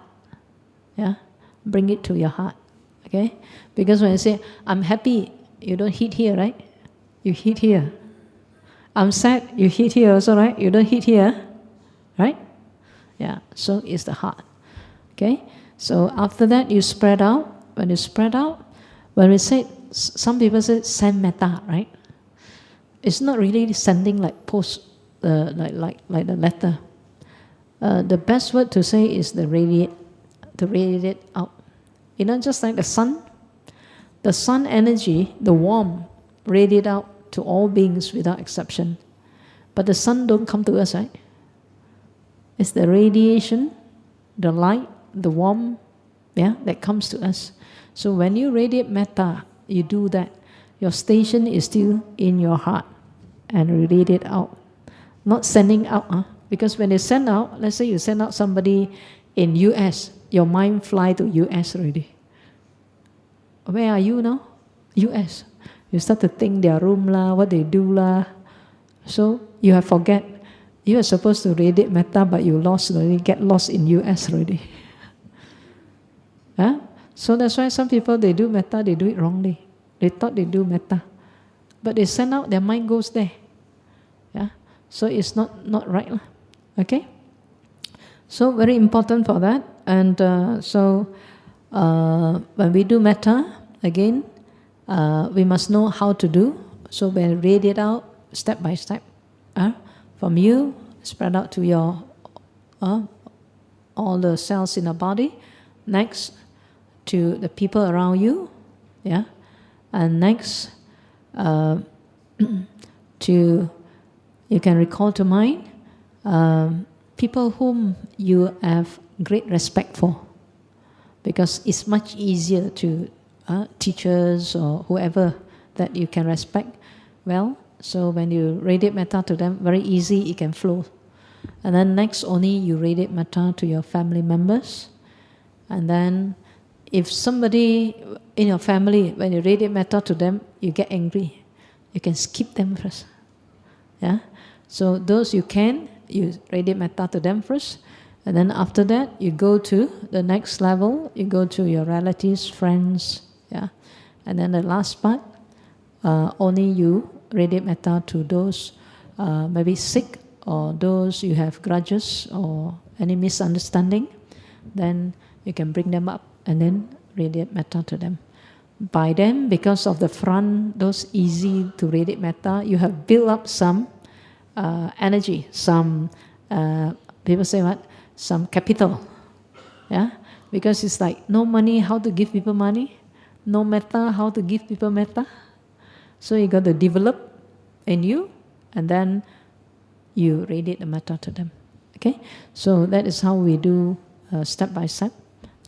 Yeah? Bring it to your heart. Okay? Because when you say, I'm happy, you don't hit here, right? You hit here. I'm sad, you hit here also, right? You don't hit here, right? Yeah, so it's the heart. Okay? So after that, you spread out. When you spread out, when we say, some people say, send metta, right? It's not really sending like post, like the letter. The best word to say is to radiate out. Just like the sun energy, the warmth, radiate out to all beings without exception. But the sun don't come to us, right? It's the radiation, the light, the warmth, that comes to us. So when you radiate metta, you do that. Your station is still in your heart and radiate out. Not sending out, because when you send out, let's say you send out somebody in US, your mind fly to US already. Where are you now? US. You start to think their room what they do So you have forget. You are supposed to radiate metta, but you get lost in US already. So that's why some people, they do metta, they do it wrongly. They thought they do metta. But they send out, their mind goes there. Yeah. So it's not right. Okay? So very important for that. And when we do metta, again, we must know how to do. So we radiate out step by step. From you, spread out to your all the cells in the body. Next, to the people around you. Yeah. And next, you can recall to mind people whom you have great respect for. Because it's much easier to teachers or whoever that you can respect well. So when you radiate metta to them, very easy, it can flow. And then next, only you radiate metta to your family members. And then if somebody in your family, when you radiate metta to them, you get angry. You can skip them first. Yeah? So those you radiate metta to them first. And then after that, you go to the next level. You go to your relatives, friends. Yeah? And then the last part, only you radiate metta to those maybe sick, or those you have grudges or any misunderstanding. Then you can bring them up and then radiate metta to them. By then, because of the front, those easy to radiate metta, you have built up some energy, some, people say what? Some capital. Yeah? Because it's like no money, how to give people money? No metta, how to give people metta? So you got to develop in you, and then you radiate the metta to them. Okay? So that is how we do step by step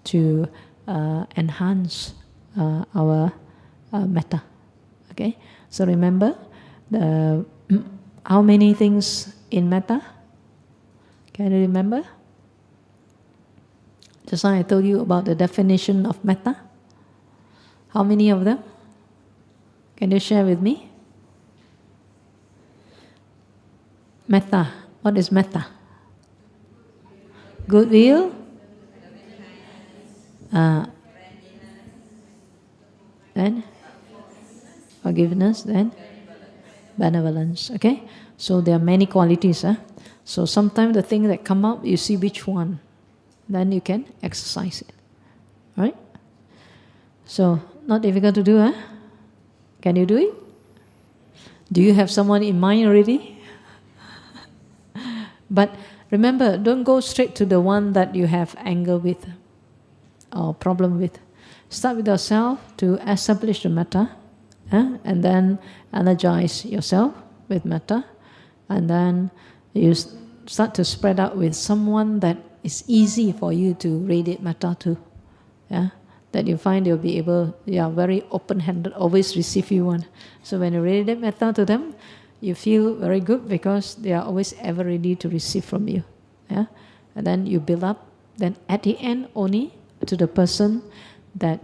to enhance our metta. Okay? So remember, how many things in metta? Can you remember? Just now I told you about the definition of metta. How many of them? Can you share with me? Metta. What is metta? Goodwill. Then forgiveness. Then benevolence. Okay? So there are many qualities. So sometimes the thing that come up, you see which one. Then you can exercise it. Right? So, not difficult to do, Can you do it? Do you have someone in mind already? But remember, don't go straight to the one that you have anger with or problem with. Start with yourself to establish the metta, and then energize yourself with metta, and then you start to spread out with someone that is easy for you to radiate metta to. Yeah? That you find you'll be able, very open-handed, always receive you one. So when you radiate metta to them, you feel very good because they are always ever ready to receive from you. Yeah? And then you build up. Then at the end, only to the person that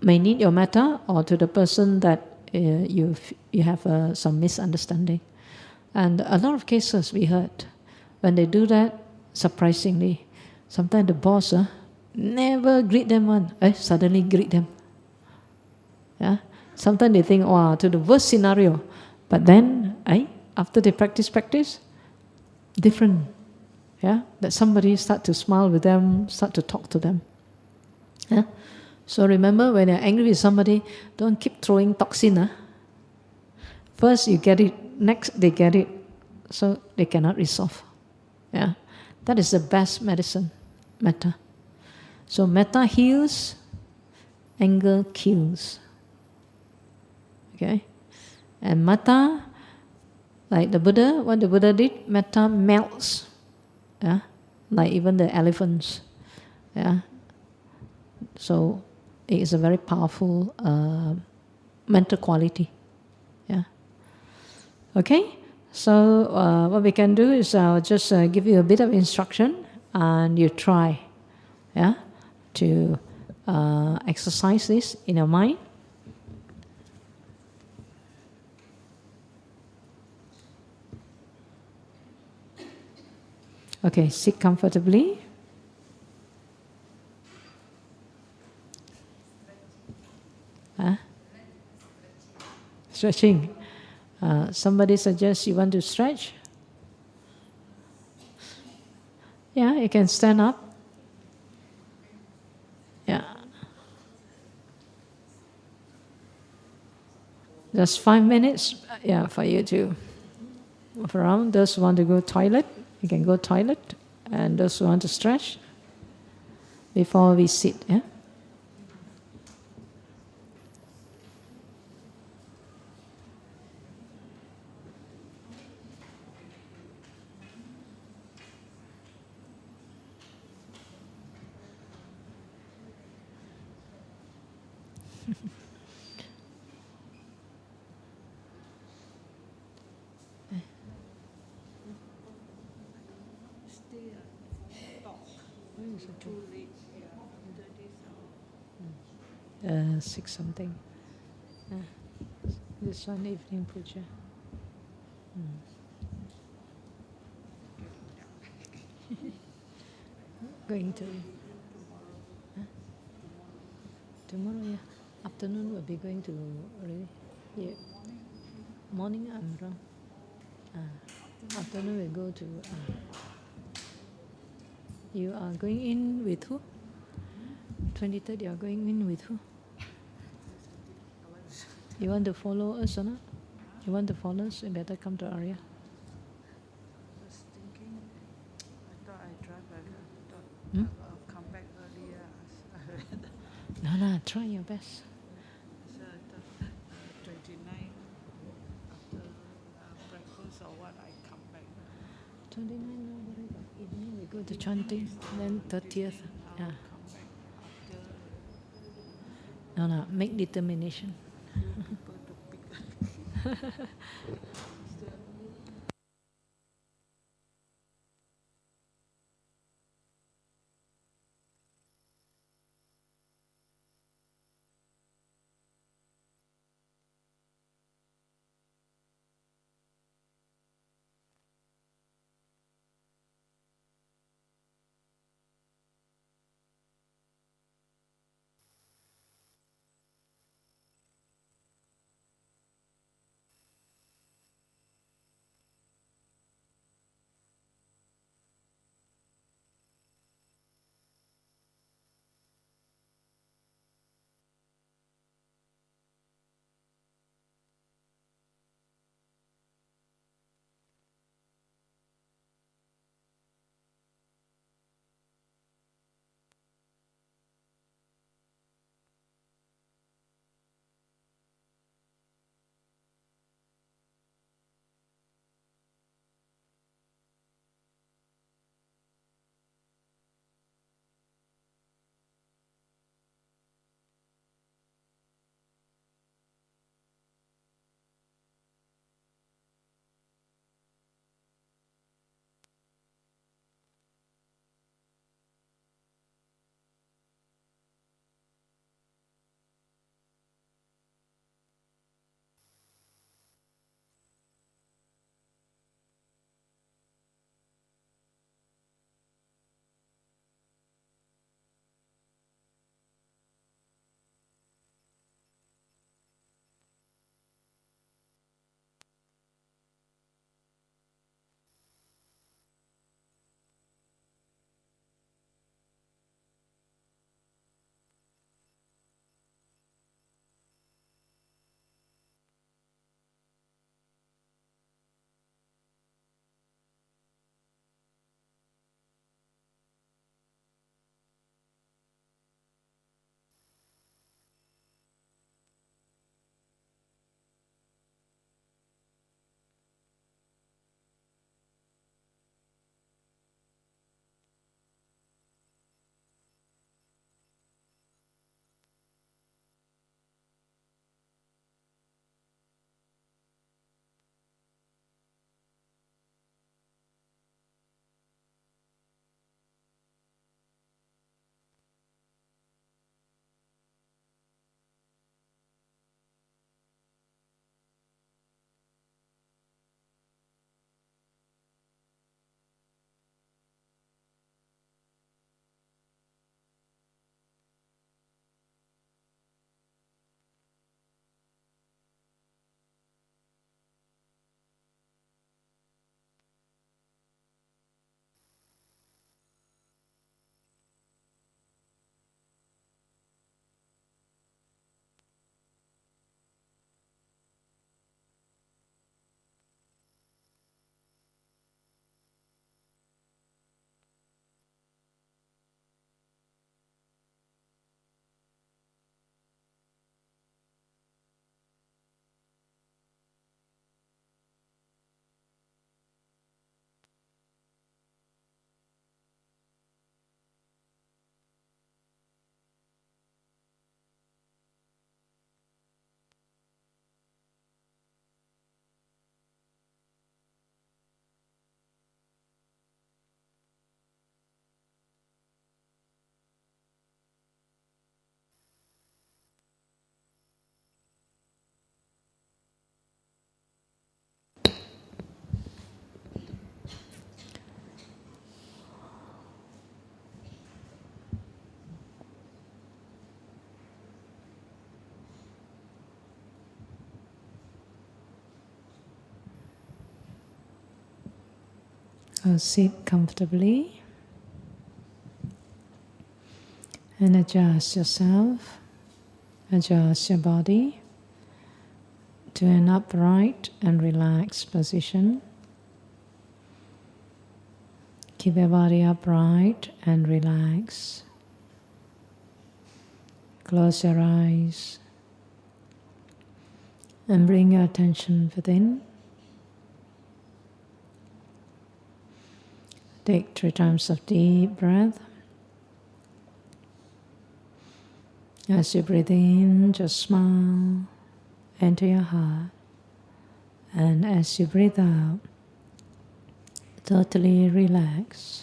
may need your metta, or to the person that you have some misunderstanding. And a lot of cases we heard, when they do that, surprisingly, sometimes the boss never greet them one, suddenly greet them. Yeah? Sometimes they think, to the worst scenario. But then, after they practice, different. Yeah? That somebody start to smile with them, start to talk to them. Yeah? So remember, when you're angry with somebody, don't keep throwing toxin. First you get it, next they get it. So they cannot resolve. Yeah? That is the best medicine, metta. So metta heals, anger kills. Okay? And metta, like the Buddha, what the Buddha did, metta melts. Yeah? Like even the elephants. Yeah? So it is a very powerful mental quality. Yeah? Okay? So what we can do is I'll just give you a bit of instruction, and you try. Yeah? To exercise this in your mind. Okay, sit comfortably. Stretching. Somebody suggests you want to stretch? Yeah, you can stand up. Yeah. Just 5 minutes, for you to move around. Those who want to go toilet, you can go toilet. And those who want to stretch, before we sit. Yeah? 6 something. This one evening puja. Going to tomorrow, yeah. Afternoon we'll be going to really, yeah. Morning I'm wrong. Afternoon we go to. You are going in with who? 23rd. You are going in with who? You want to follow us or not? You want to follow us? You better come to Arya. I was thinking, I thought I drive earlier. I thought I'll come back earlier. No, try your best. So I thought 29 after breakfast or what, I come back. 29, no worry. Evening we go to chanting. Then 30th. I'll Yeah. come back after No, make determination. people to pick. So sit comfortably and adjust yourself, adjust your body to an upright and relaxed position. Keep your body upright and relaxed. Close your eyes and bring your attention within. Take 3 times of deep breath. As you breathe in, just smile into your heart. And as you breathe out, totally relax.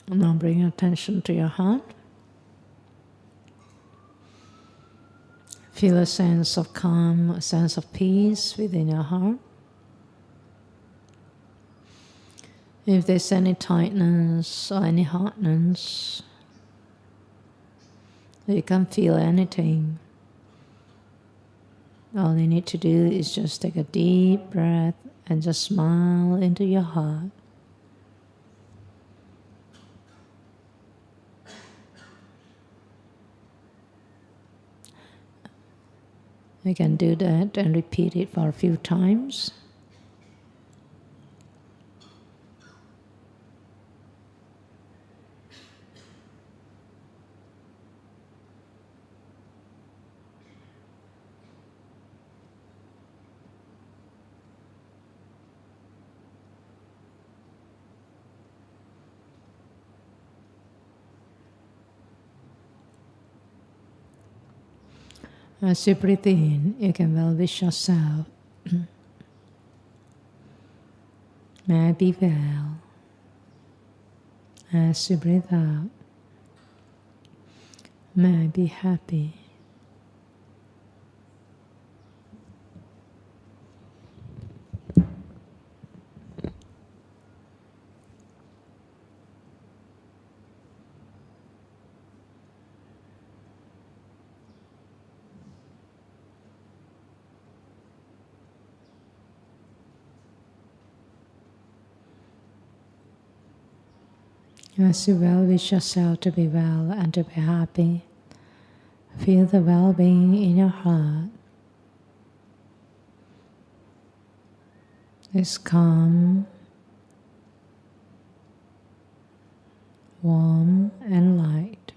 Now bring attention to your heart. Feel a sense of calm, a sense of peace within your heart. If there's any tightness or any hardness, you can't feel anything. All you need to do is just take a deep breath and just smile into your heart. You can do that and repeat it for a few times. As you breathe in, you can well wish yourself, may I be well. As you breathe out, may I be happy. As you well wish yourself to be well and to be happy, feel the well-being in your heart. It's calm, warm and light.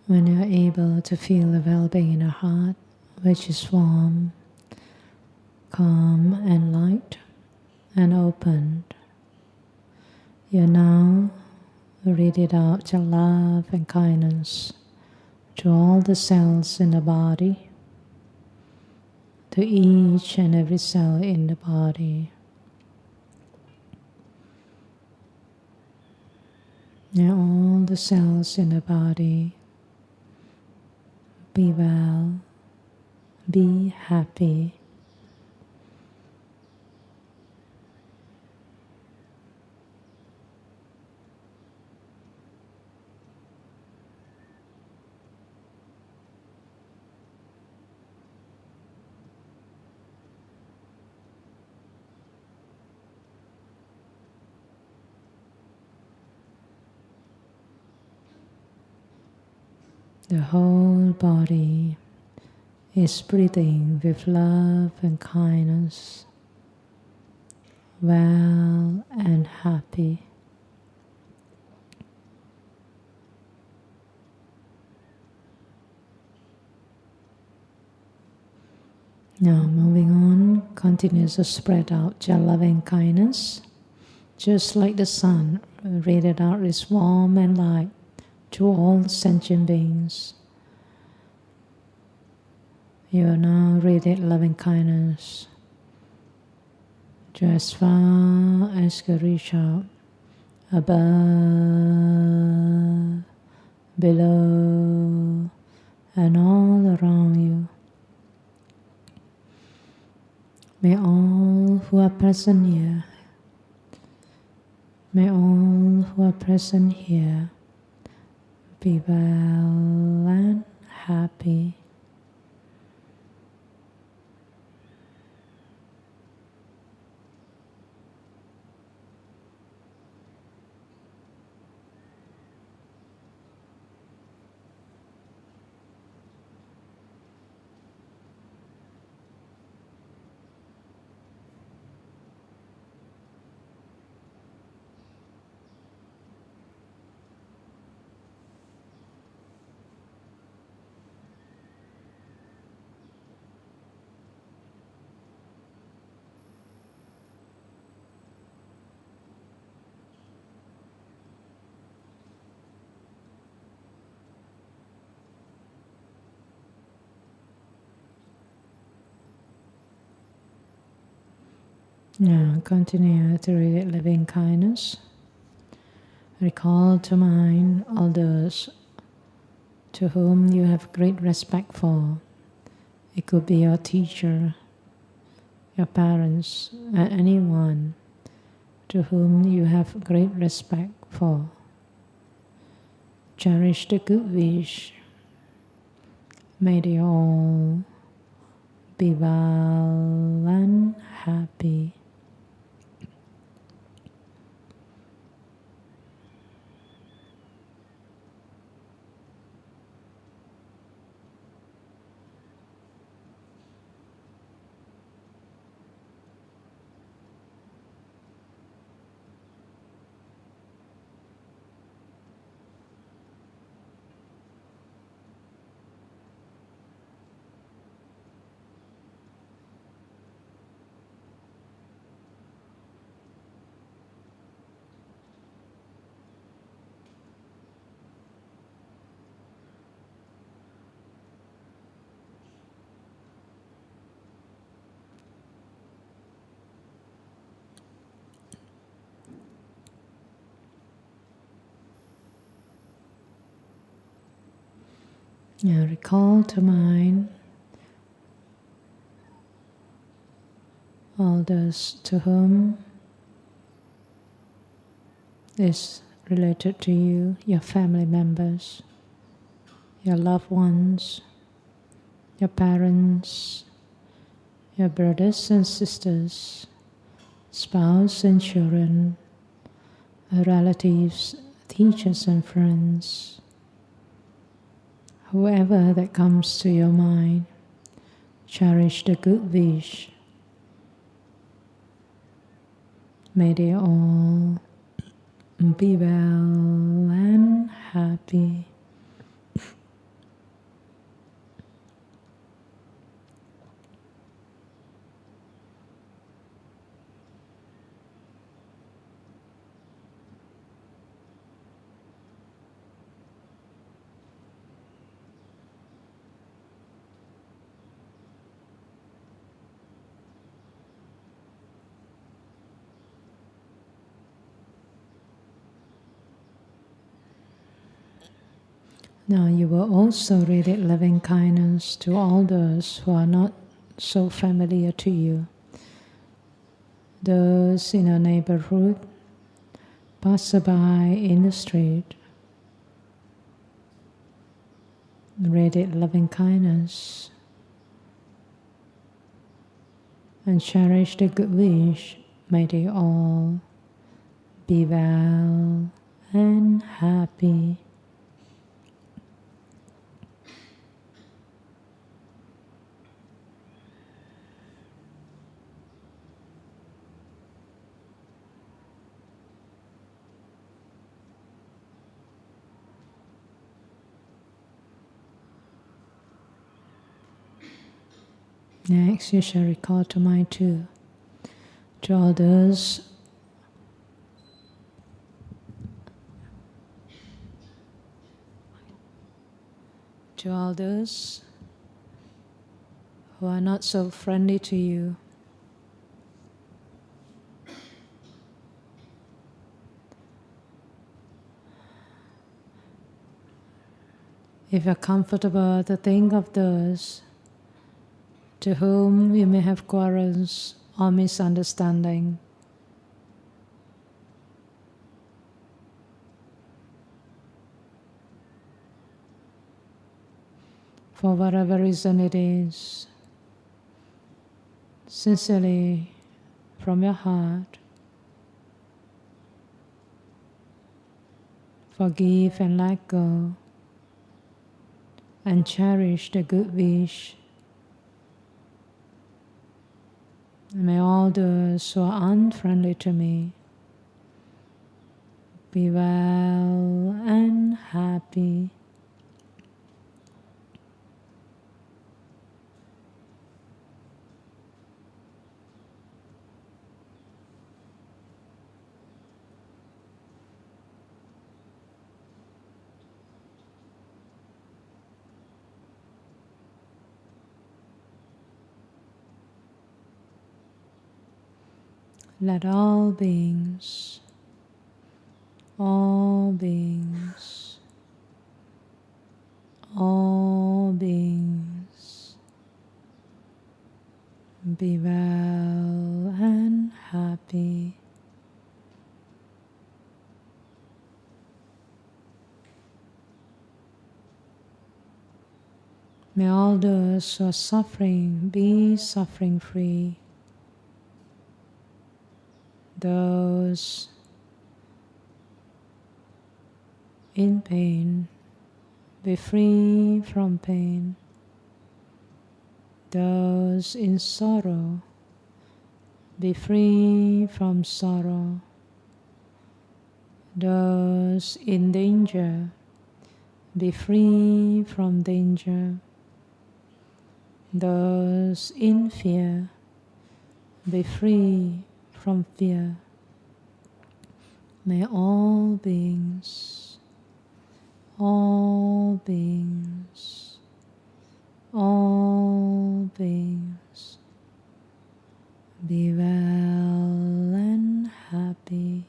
When you're able to feel the well-being in your heart, which is warm, calm and light and opened, you now radiate out your love and kindness to all the cells in the body, to each and every cell in the body. Now all the cells in the body, be well, be happy. The whole body is breathing with love and kindness, well and happy. Now moving on, continue to spread out your loving kindness, just like the sun radiated out its warm and light to all sentient beings. You are now radiate loving kindness to as far as you reach out, above, below, and all around you. May all who are present here, may all who are present here be well and happy. Now continue to radiate loving kindness. Recall to mind all those to whom you have great respect for. It could be your teacher, your parents, and anyone to whom you have great respect for. Cherish the good wish. May they all be well and happy. Now recall to mind all those to whom is related to you, your family members, your loved ones, your parents, your brothers and sisters, spouse and children, relatives, teachers and friends. Whoever that comes to your mind, cherish the good wish. May they all be well and happy. Now you will also radiate loving kindness to all those who are not so familiar to you. Those in our neighborhood, passerby in the street. Radiate loving kindness and cherish the good wish. May they all be well and happy. Next, you shall recall to mind too, to all those who are not so friendly to you. If you're comfortable to think of those to whom you may have quarrels or misunderstanding, for whatever reason it is, sincerely from your heart, forgive and let go, and cherish the good wish. May all those who are unfriendly to me be well and happy. Let all beings, all beings, all beings be well and happy. May all those who are suffering be suffering free. Those in pain be free from pain. Those in sorrow be free from sorrow. Those in danger be free from danger. Those in fear be free from fear. May all beings, all beings, all beings be well and happy.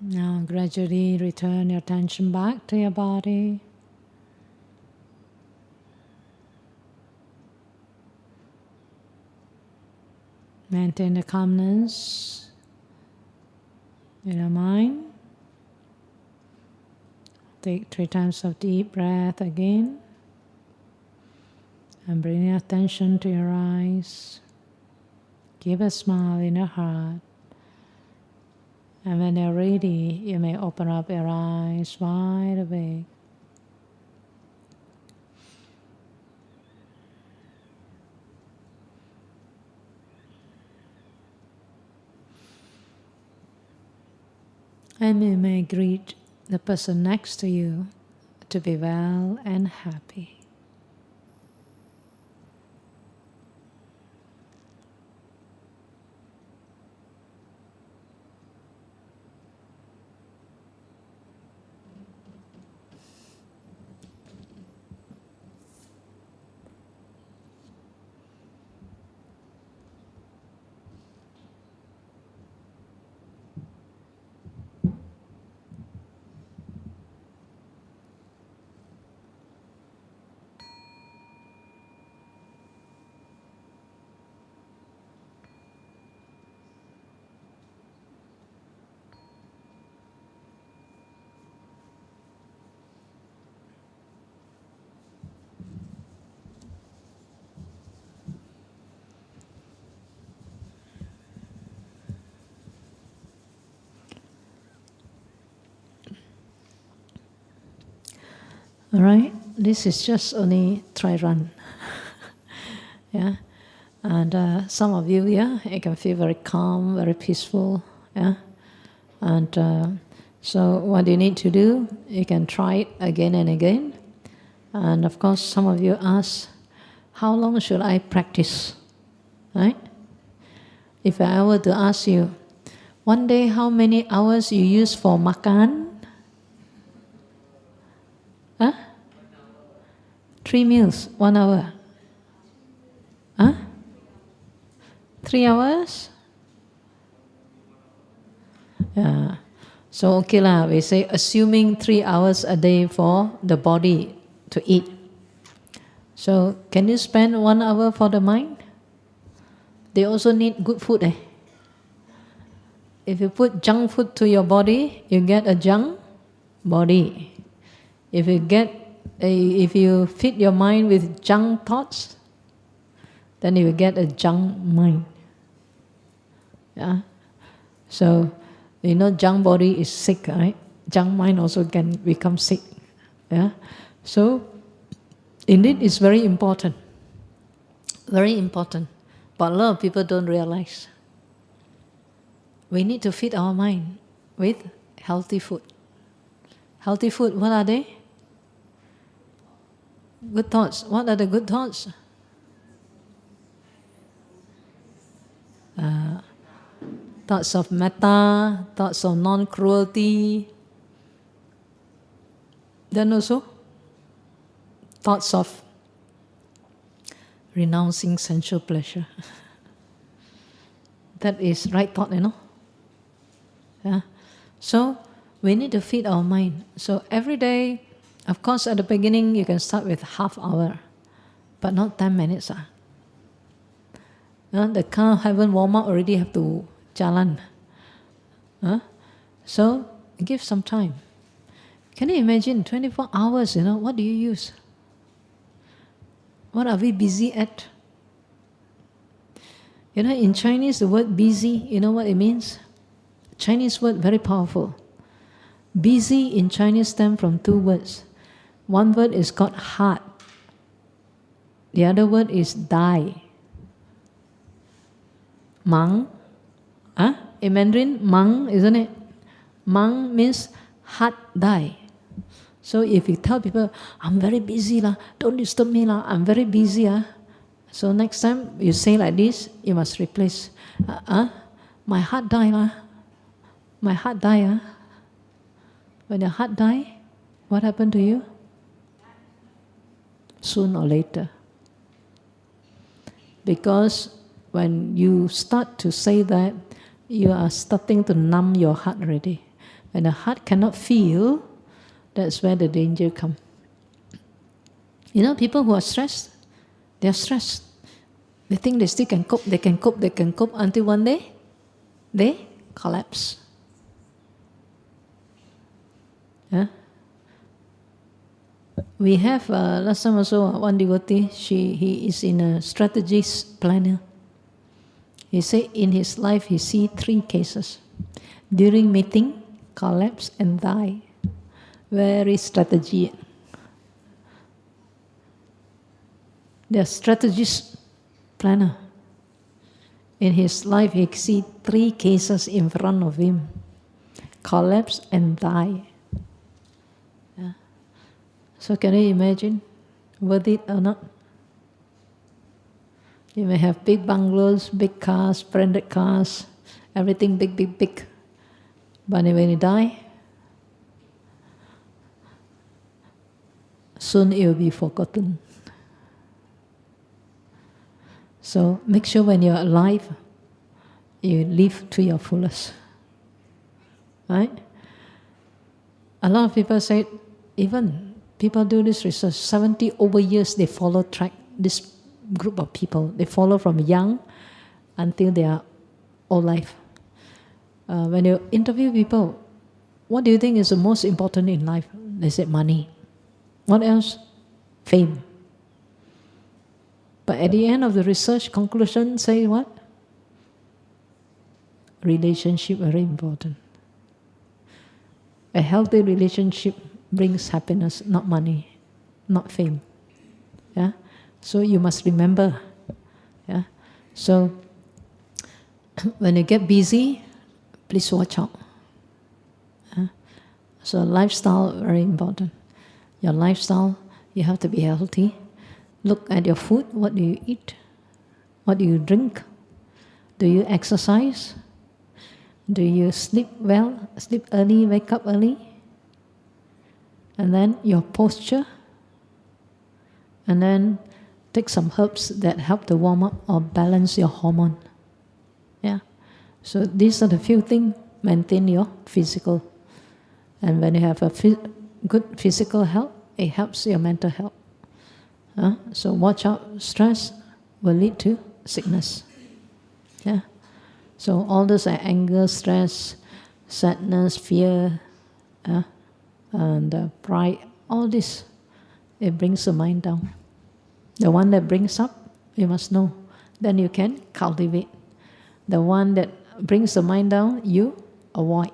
Now gradually return your attention back to your body. Maintain the calmness in your mind. Take 3 times of deep breath again. And bring your attention to your eyes. Keep a smile in your heart. And when you're ready, you may open up your eyes wide awake. And you may greet the person next to you to be well and happy. All right? This is just only try run. Yeah? And some of you, yeah, you can feel very calm, very peaceful. Yeah? And so what you need to do, you can try it again and again. And of course, some of you ask, how long should I practice? Right? If I were to ask you, one day how many hours you use for makan? Huh? 3 meals, 1 hour. Huh? 3 hours? Yeah. So okay lah, we say assuming 3 hours a day for the body to eat. So can you spend 1 hour for the mind? They also need good food. If you put junk food to your body, you get a junk body. If you feed your mind with junk thoughts, then you will get a junk mind. Yeah. So junk body is sick, right? Junk mind also can become sick. Yeah. So indeed, it's very important. Very important. But a lot of people don't realize. We need to feed our mind with healthy food. Healthy food, what are they? Good thoughts. What are the good thoughts? Thoughts of metta, thoughts of non-cruelty. Then also, thoughts of renouncing sensual pleasure. That is right thought, Yeah. So we need to feed our mind. So every day, of course, at the beginning you can start with half hour, but not 10 minutes. The car haven't warm up already have to jalan. So give some time. Can you imagine 24 hours? What do you use? What are we busy at? In Chinese, the word busy, you know what it means? Chinese word, very powerful. Busy in Chinese stems from 2 words. One word is called hard. The other word is die. Mang. In Mandarin, mang, isn't it? Mang means hard die. So if you tell people, I'm very busy, don't disturb me, I'm very busy. So next time you say like this, you must replace, my heart die. My heart die. When your heart die, what happened to you? Soon or later. Because when you start to say that, you are starting to numb your heart already. When the heart cannot feel, that's where the danger comes. People who are stressed, they are stressed. They think they still can cope, they can cope until one day they collapse. Yeah? We have, last time also, one devotee, he is in a strategist planner. He said in his life he see 3 cases. During meeting, collapse and die. Very strategy. The strategist planner. In his life, he see 3 cases in front of him. Collapse and die. Yeah. So can you imagine? Worth it or not? You may have big bungalows, big cars, branded cars, everything big, big, big. But when you die, soon it will be forgotten. So make sure when you're alive, you live to your fullest. Right? A lot of people say, even people do this research, 70 over years they follow track, this group of people. They follow from young until they are old life. When you interview people, what do you think is the most important in life? They say money. What else? Fame. But at the end of the research conclusion, say what? Relationship very important. A healthy relationship brings happiness, not money. not fame. Yeah? So you must remember. Yeah? So when you get busy, please watch out. Yeah? So lifestyle, very important. Your lifestyle, you have to be healthy. Look at your food. What do you eat? What do you drink? Do you exercise? Do you sleep well? Sleep early, wake up early? And then your posture. And then take some herbs that help to warm up or balance your hormone. Yeah. So these are the few things maintain your physical. And when you have a good physical health, it helps your mental health. So watch out. Stress will lead to sickness. Yeah. So all those are anger, stress, sadness, fear, and pride. All this, it brings the mind down. The one that brings up, you must know. Then you can cultivate. The one that brings the mind down, you avoid.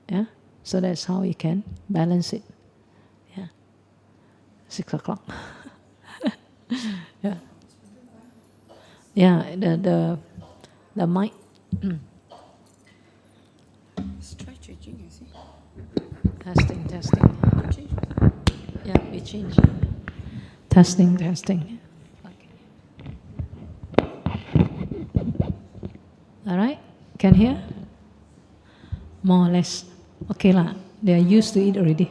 Yeah. So that's how you can balance it. Yeah. 6 o'clock. Yeah. Yeah. The mind. Let's try changing, you see. Testing. Yeah, we change. Testing. Okay. All right? Can hear? More or less. Okay lah. They are used to it already.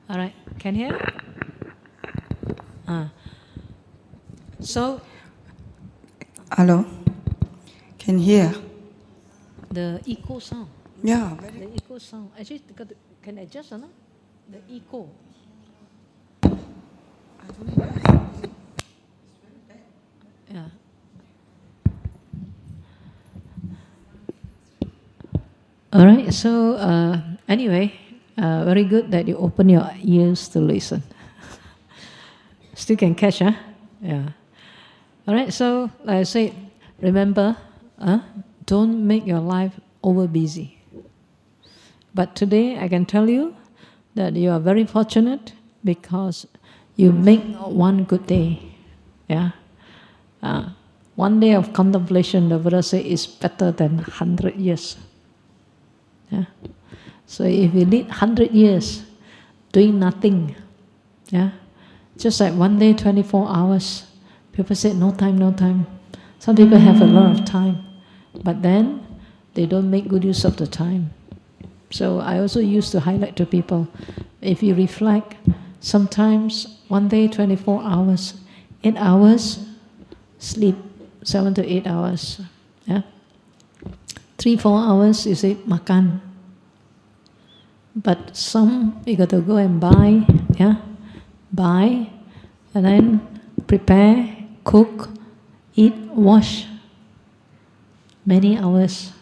All right. Can hear? So. Hello. Can hear? The echo sound. Yeah. The echo sound. Actually, can adjust or not? The echo. I don't know. Yeah. All right. So anyway, very good that you open your ears to listen. Still can catch, huh? Yeah. All right. So like I said, remember, don't make your life over busy. But today I can tell you that you are very fortunate because you make one good day. Yeah. One day of contemplation, the Buddha said, is better than 100 years. Yeah. So if you lead 100 years doing nothing, yeah, just like one day, 24 hours, people say no time. Some people have a lot of time, but then they don't make good use of the time. So I also used to highlight to people, if you reflect, sometimes one day, 24 hours, 8 hours, sleep, 7 to 8 hours. Yeah? 3-4 hours, you say, makan. But some, you got to go and buy, yeah? Buy, and then prepare, cook, eat, wash. Many hours,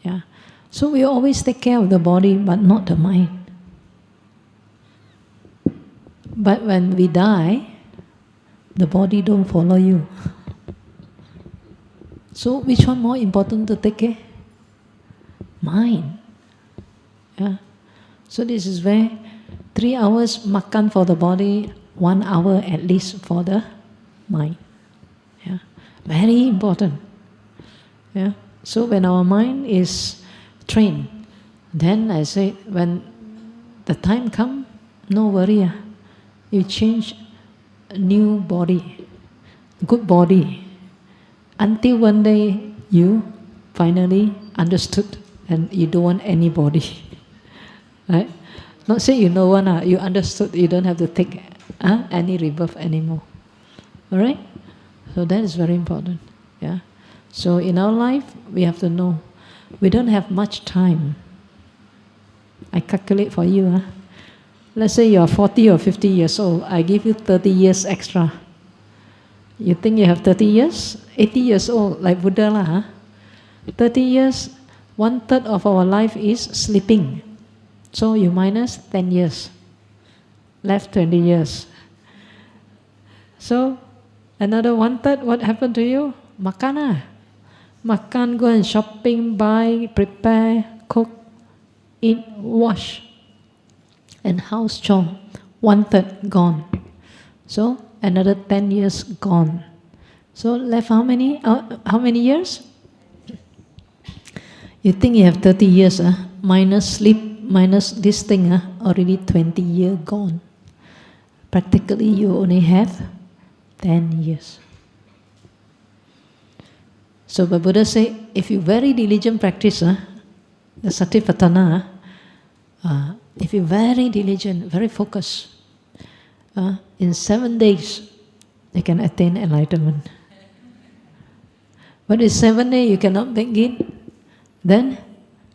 yeah? So we always take care of the body, but not the mind. But when we die, the body don't follow you. So which one more important to take care? Mind. Yeah. So this is where 3 hours makan for the body, 1 hour at least for the mind. Yeah. Very important. Yeah. So when our mind is trained, then I say when the time comes, no worry. You change a new body, good body, until one day you finally understood and you don't want any body. Right? Not say you know one, you understood you don't have to take any rebirth anymore. Alright? So that is very important. Yeah. So in our life, we have to know we don't have much time. I calculate for you. Let's say you are 40 or 50 years old. I give you 30 years extra. You think you have 30 years? 80 years old, like Buddha lah. 30 years, 1/3 of our life is sleeping. So you minus 10 years. Left 20 years. So another 1/3, what happened to you? Makan. Makan, go and shopping, buy, prepare, cook, eat, wash. And house chore. 1/3 gone. So another 10 years gone. So left how many years? You think you have 30 years, minus sleep, minus this thing, already 20 years gone. Practically you only have 10 years. So the Buddha said, if you very diligent practice, the Satipatthana, if you very diligent, very focused, in 7 days you can attain enlightenment. But in 7 days you cannot make it, then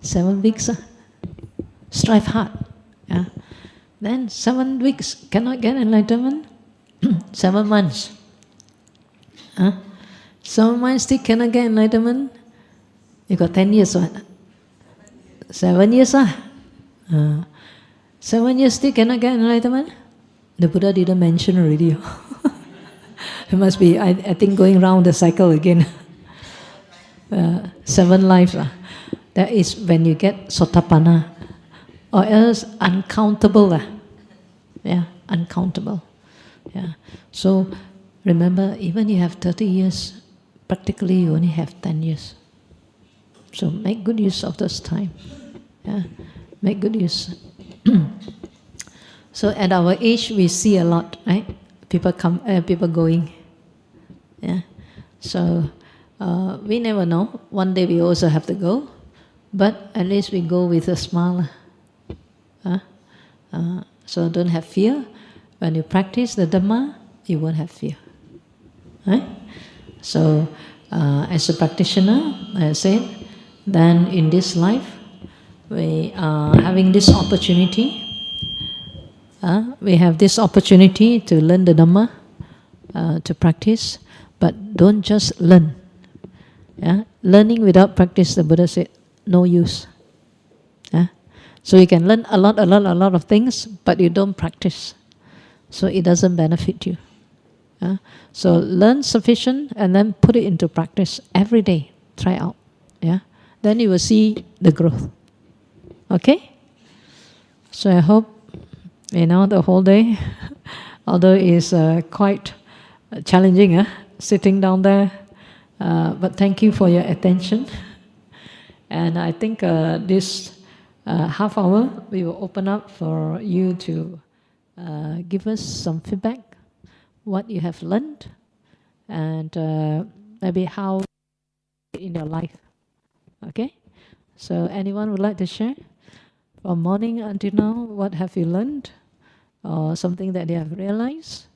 7 weeks, strive hard. Then 7 weeks cannot get enlightenment, 7 months. 7 months still cannot get enlightenment, you got 10 years, what? 7 years, 7 years still cannot get enlightenment? The Buddha didn't mention already. It must be, I think, going round the cycle again. 7 lives. That is when you get Sotapanna. Or else uncountable. Uncountable. So remember, even you have 30 years, practically you only have 10 years. So make good use of this time. Make good use. So at our age, we see a lot, right? People come, people going. So we never know. One day we also have to go, but at least we go with a smile. So don't have fear. When you practice the Dhamma, you won't have fear. Right? So as a practitioner, I said, then in this life, we are having this opportunity. We have this opportunity to learn the Dhamma, to practice, but don't just learn. Learning without practice, the Buddha said, no use. So you can learn a lot of things, but you don't practice. So it doesn't benefit you. So learn sufficient and then put it into practice every day. Try out. Then you will see the growth. Okay? So I hope, the whole day, although it's quite challenging, sitting down there, but thank you for your attention. And I think this half hour, we will open up for you to give us some feedback, what you have learned, and maybe how in your life. Okay? So anyone would like to share? From morning until now, what have you learned? Or something that you have realized?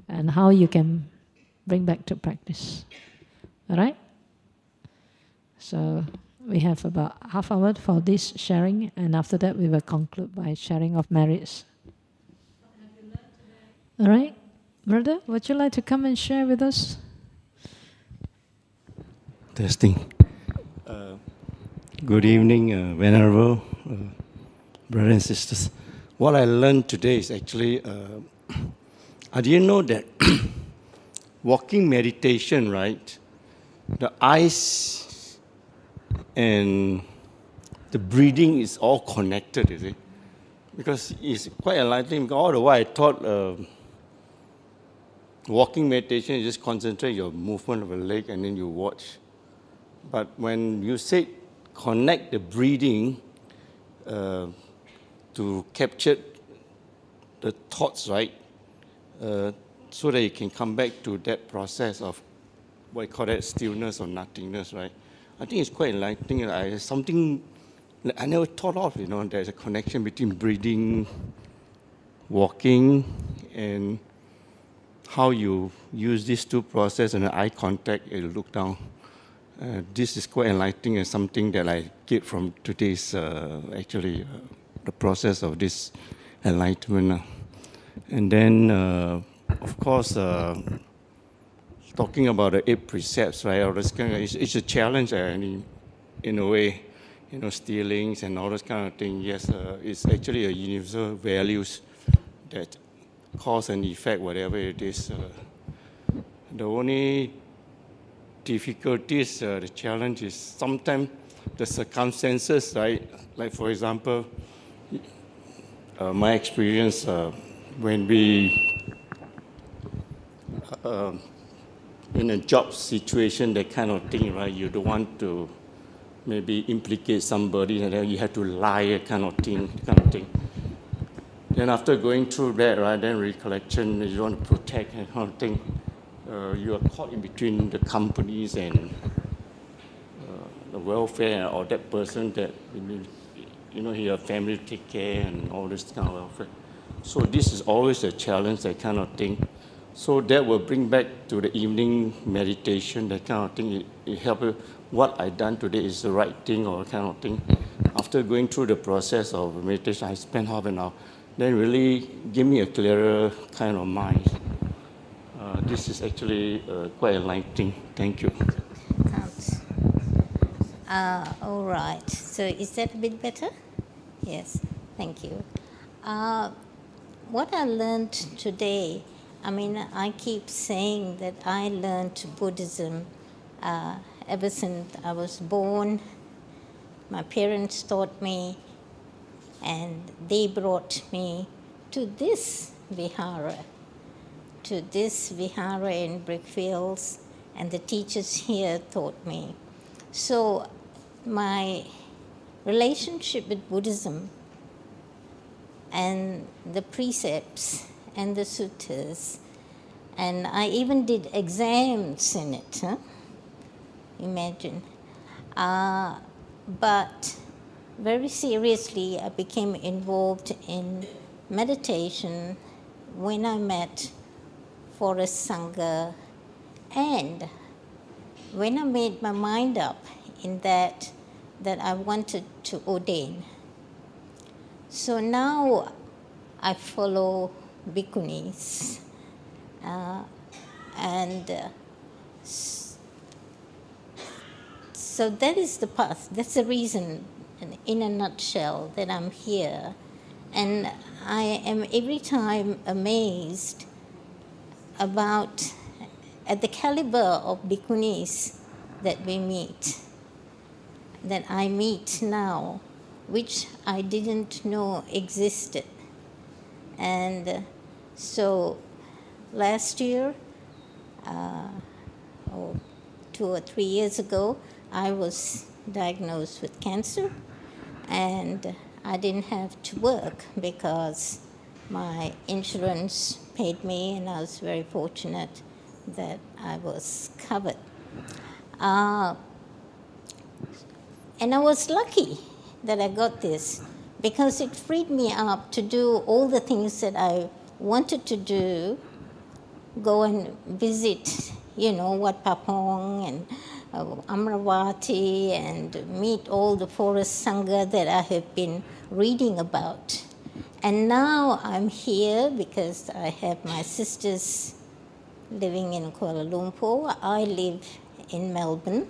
And how you can bring back to practice. All right? So we have about half hour for this sharing, and after that we will conclude by sharing of merits. All right? Brother, would you like to come and share with us? Testing. Good evening, Venerable brothers and sisters. What I learned today is actually, I didn't know that walking meditation, right? The eyes and the breathing is all connected, you see? Because it's quite enlightening. All the while I thought walking meditation, you just concentrate your movement of the leg and then you watch. But when you say connect the breathing to capture the thoughts, right? So that you can come back to that process of what I call that stillness or nothingness, right? I think it's quite enlightening. Something I never thought of, there's a connection between breathing, walking, and how you use these two processes and the eye contact and look down. This is quite enlightening and something that I get from today's, the process of this enlightenment. And then, of course, talking about the 8 precepts, right? It's a challenge, in a way, stealings and all those kind of things. Yes, it's actually a universal values that cause and effect, whatever it is. The only difficulties, the challenge is sometimes the circumstances, right? Like, for example, my experience when we in a job situation, that kind of thing, right? You don't want to maybe implicate somebody, and then you have to lie, that kind of thing. Then after going through that, right, then recollection, you want to protect, that kind of thing. You are caught in between the companies and the welfare or that person that, your family take care and all this kind of welfare. So this is always a challenge, that kind of thing. So that will bring back to the evening meditation, that kind of thing. It helps you, what I done today is the right thing, or kind of thing. After going through the process of meditation, I spent half an hour. Then really give me a clearer kind of mind. This is actually quite enlightening. Thank you. Counts. All right. So is that a bit better? Yes. Thank you. What I learned today, I keep saying that I learned Buddhism ever since I was born. My parents taught me, and they brought me to this vihara in Brickfields, and the teachers here taught me. So my relationship with Buddhism and the precepts and the suttas, and I even did exams in it, imagine. But very seriously, I became involved in meditation when I met Forest Sangha, and when I made my mind up in that I wanted to ordain. So now I follow Bhikkhunis, so that is the path. That's the reason, in a nutshell, that I'm here. And I am every time amazed at the caliber of Bhikkhunis that I meet now, which I didn't know existed. And so last year, or 2 or 3 years ago, I was diagnosed with cancer, and I didn't have to work because my insurance paid me, and I was very fortunate that I was covered. And I was lucky that I got this, because it freed me up to do all the things that I wanted to do, go and visit, Wat Papong and Amravati, and meet all the Forest Sangha that I have been reading about. And now I'm here because I have my sisters living in Kuala Lumpur. I live in Melbourne.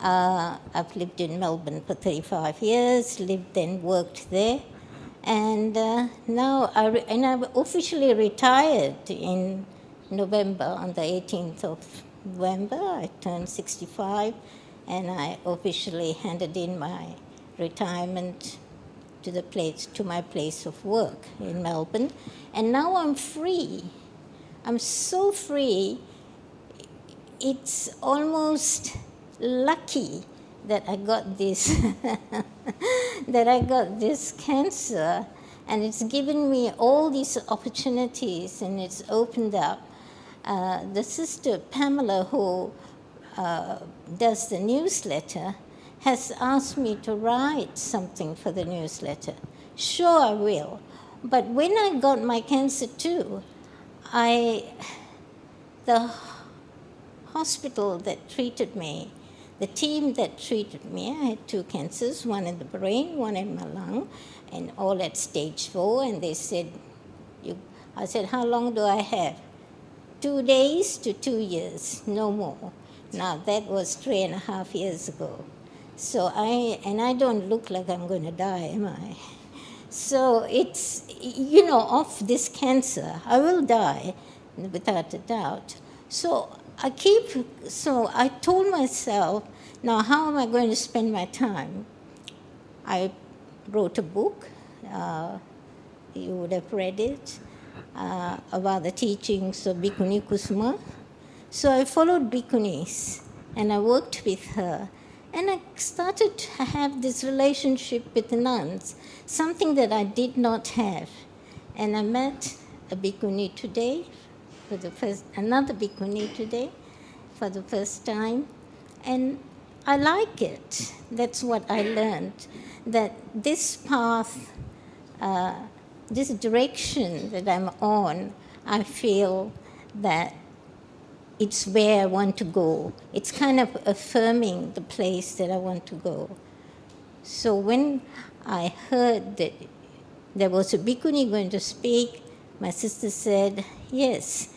I've lived in Melbourne for 35 years, lived and worked there. And now I've officially retired in November, on the 18th of November. I turned 65, and I officially handed in my retirement to my place of work in Melbourne. And now I'm free. I'm so free. It's almost lucky that I got this cancer, and it's given me all these opportunities, and it's opened up. The sister Pamela, who does the newsletter, has asked me to write something for the newsletter. Sure, I will. But when I got my cancer too, the hospital that treated me, the team that treated me, I had 2 cancers, one in the brain, one in my lung, and all at stage 4. And they said, I said, how long do I have? 2 days to 2 years, no more. Now, that was 3.5 years ago. So I don't look like I'm going to die, am I? So it's, of this cancer, I will die, without a doubt. So I told myself, now how am I going to spend my time? I wrote a book. You would have read it. about the teachings of Bhikkhuni Kusuma. So I followed Bhikkhunis and I worked with her. And I started to have this relationship with the nuns, something that I did not have. And I met a Bhikkhuni today, another Bhikkhuni today, for the first time. And I like it. That's what I learned, that this path, this direction that I'm on, I feel that it's where I want to go. It's kind of affirming the place that I want to go. So when I heard that there was a Bhikkhuni going to speak, my sister said, yes,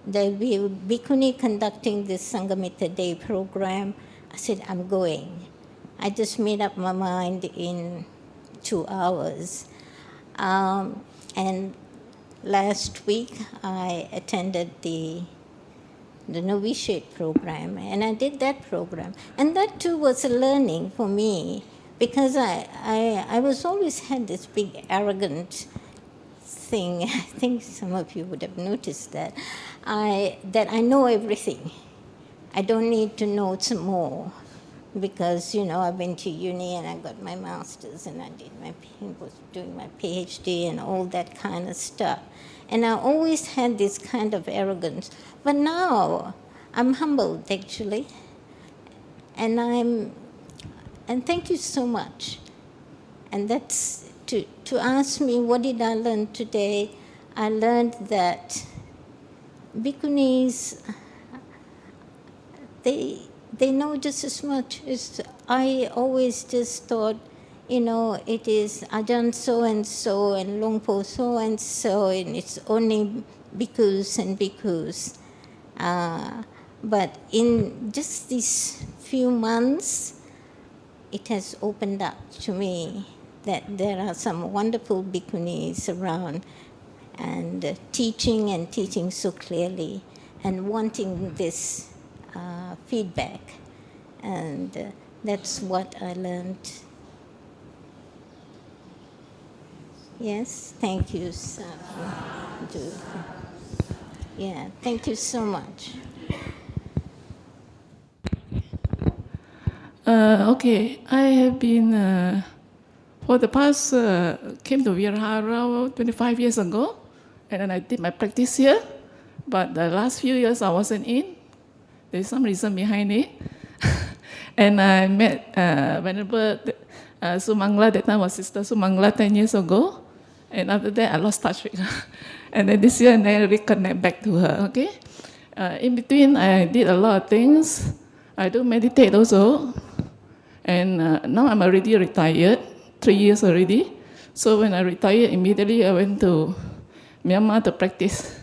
there will be a Bhikkhuni conducting this Sanghamitta Day program. I said, I'm going. I just made up my mind in 2 hours. And last week I attended the novitiate program, and I did that program. And that too was a learning for me, because I was always had this big arrogant thing. I think some of you would have noticed that I know everything. I don't need to know some more, because I've been to uni and I got my master's and I was doing my PhD and all that kind of stuff. And I always had this kind of arrogance. But now I'm humbled, actually. And thank you so much. And that's to ask me, what did I learn today? I learned that Bhikkhunis, they know just as much as I always just thought, it is Ajahn so-and-so and Longpo so-and-so, and it's only bhikkhus and bhikkhus. But in just these few months, it has opened up to me that there are some wonderful bhikkhunis around, and teaching so clearly, and wanting this feedback. And that's what I learned. Yes, thank you, yeah, thank you so much. Okay, I have been, for the past, came to Virahara 25 years ago, and then I did my practice here, but the last few years I wasn't in. There's some reason behind it. And I met Venerable Sumangala, that time was Sister Sumangala 10 years ago, and after that I lost touch with her. And then this year, and then I reconnect back to her, okay? In between, I did a lot of things. I do meditate also. And now I'm already retired, 3 years already. So when I retired, immediately I went to Myanmar to practice.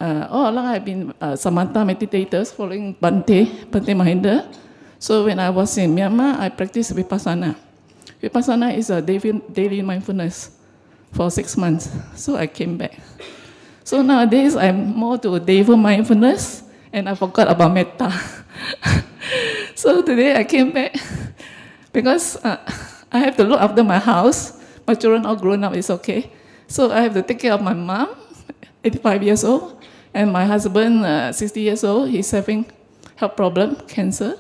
All along I've been Samatha meditators following Bhante Mahinda. So when I was in Myanmar, I practiced Vipassana. Vipassana is a daily mindfulness for 6 months. So I came back. So nowadays I'm more to daily mindfulness, and I forgot about metta. So today I came back because I have to look after my house. My children all grown up, it's okay. So I have to take care of my mom, 85 years old, and my husband, 60 years old. He's having health problem, cancer,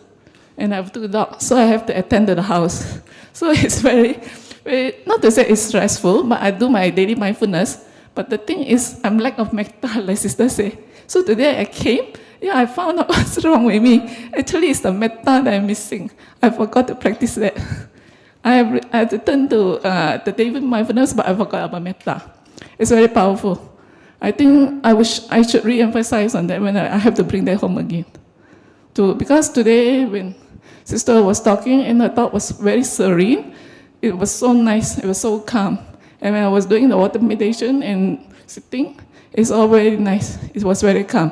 and I have 2 dogs. So I have to attend to the house. So it's very, not to say it's stressful, but I do my daily mindfulness. But the thing is, I'm lack of metta, like Sister say. So today I came, I found out what's wrong with me. Actually, it's the metta that I'm missing. I forgot to practice that. I have to turn to the daily mindfulness, but I forgot about metta. It's very powerful. I think I should re-emphasize on that when I have to bring that home again. Because today, when Sister was talking, and her thought was very serene, it was so nice, it was so calm. And when I was doing the water meditation and sitting, it's all very nice. It was very calm.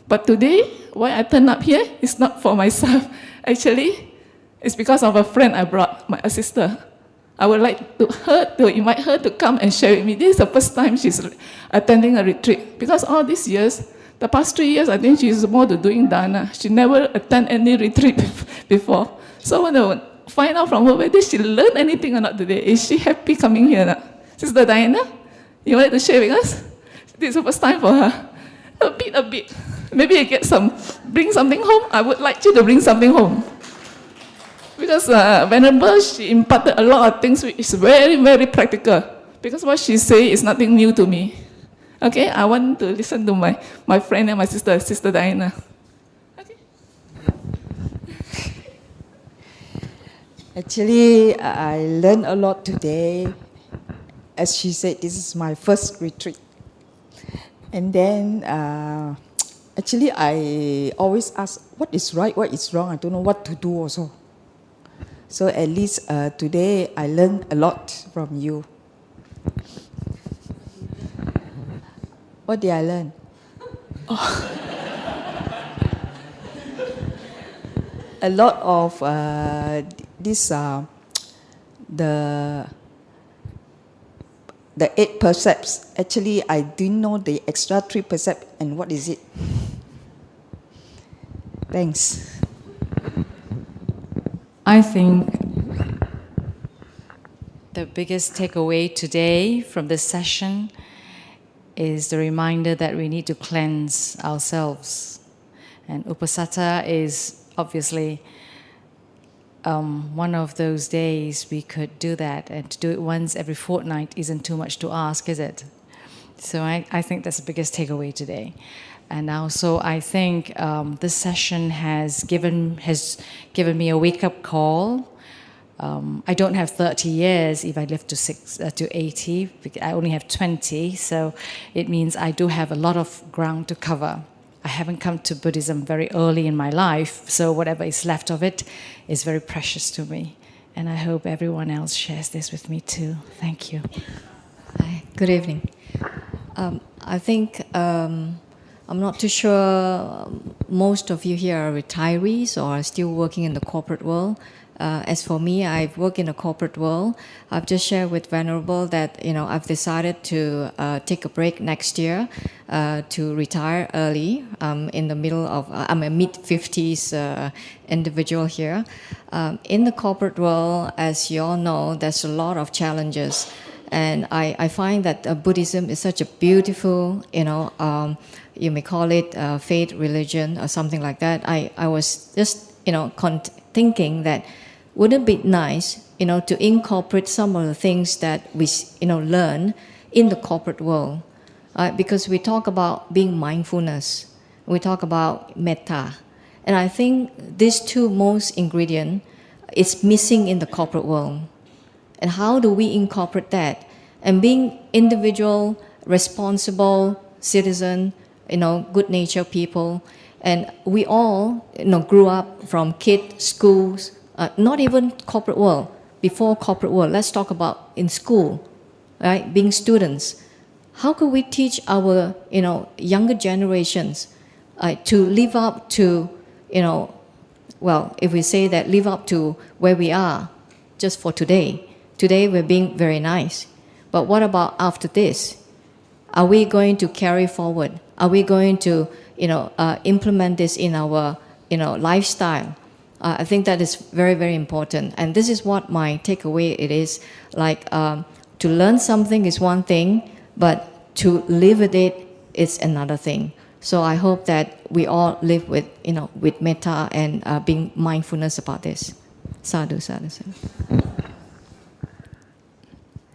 But today, why I turned up here is not for myself. Actually, it's because of a friend I brought, my sister. I would like to invite her to come and share with me. This is the first time she's attending a retreat. Because all these years, the past 3 years, I think she's more to doing dana. She never attended any retreat before. So when I find out from her whether she learned anything or not today, is she happy coming here now? Sister Diana, you wanted to share with us? This is the first time for her. A bit. Maybe I bring something home. I would like you to bring something home. Because Venerable, she imparted a lot of things which is very, very practical. Because what she say is nothing new to me. Okay, I want to listen to my friend and my sister, Sister Diana. Okay. Actually, I learned a lot today. As she said, this is my first retreat. And then, actually, I always ask, what is right, what is wrong? I don't know what to do also. So at least today, I learned a lot from you. What did I learn? Oh. A lot of the 8 precepts. Actually, I didn't know the extra 3 precepts and what is it. Thanks. I think the biggest takeaway today from this session is the reminder that we need to cleanse ourselves. And Uposatha is obviously one of those days we could do that, and to do it once every fortnight isn't too much to ask, is it? So I think that's the biggest takeaway today. And also I think this session has given me a wake-up call. I don't have 30 years if I live to 80. I only have 20, so it means I do have a lot of ground to cover. I haven't come to Buddhism very early in my life, so whatever is left of it is very precious to me. And I hope everyone else shares this with me too. Thank you. Hi, good evening. I think, I'm not too sure most of you here are retirees or are still working in the corporate world. As for me, I've worked in the corporate world. I've just shared with Venerable that I've decided to take a break next year to retire early. In the middle of I'm a mid-50s individual here. In the corporate world, as you all know, there's a lot of challenges, and I find that Buddhism is such a beautiful, you may call it faith, religion, or something like that. I was just thinking that wouldn't it be nice, to incorporate some of the things that we, learn in the corporate world, because we talk about being mindfulness, we talk about metta, and I think these 2 most ingredients is missing in the corporate world. And how do we incorporate that? And being individual, responsible citizen, good-natured people, and we all, grew up from kids, schools, not even corporate world, before corporate world. Let's talk about in school, right? Being students. How could we teach our, younger generations to live up to, if we say that live up to where we are just for today. Today we're being very nice. But what about after this? Are we going to carry forward? Are we going to, implement this in our, lifestyle? I think that is very, very important. And this is what my takeaway it is. Like, to learn something is one thing, but to live with it is another thing. So I hope that we all live with, with metta and being mindfulness about this. Sadhu, sadhu, sadhu.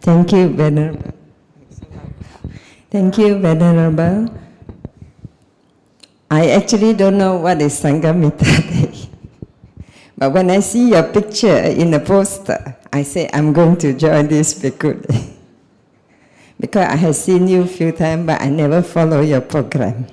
Thank you, Venerable. Thank you, Venerable. I actually don't know what is Sanghamitta Day. But when I see your picture in the poster, I say, I'm going to join this Bhikkhuni. Because I have seen you a few times, but I never follow your program.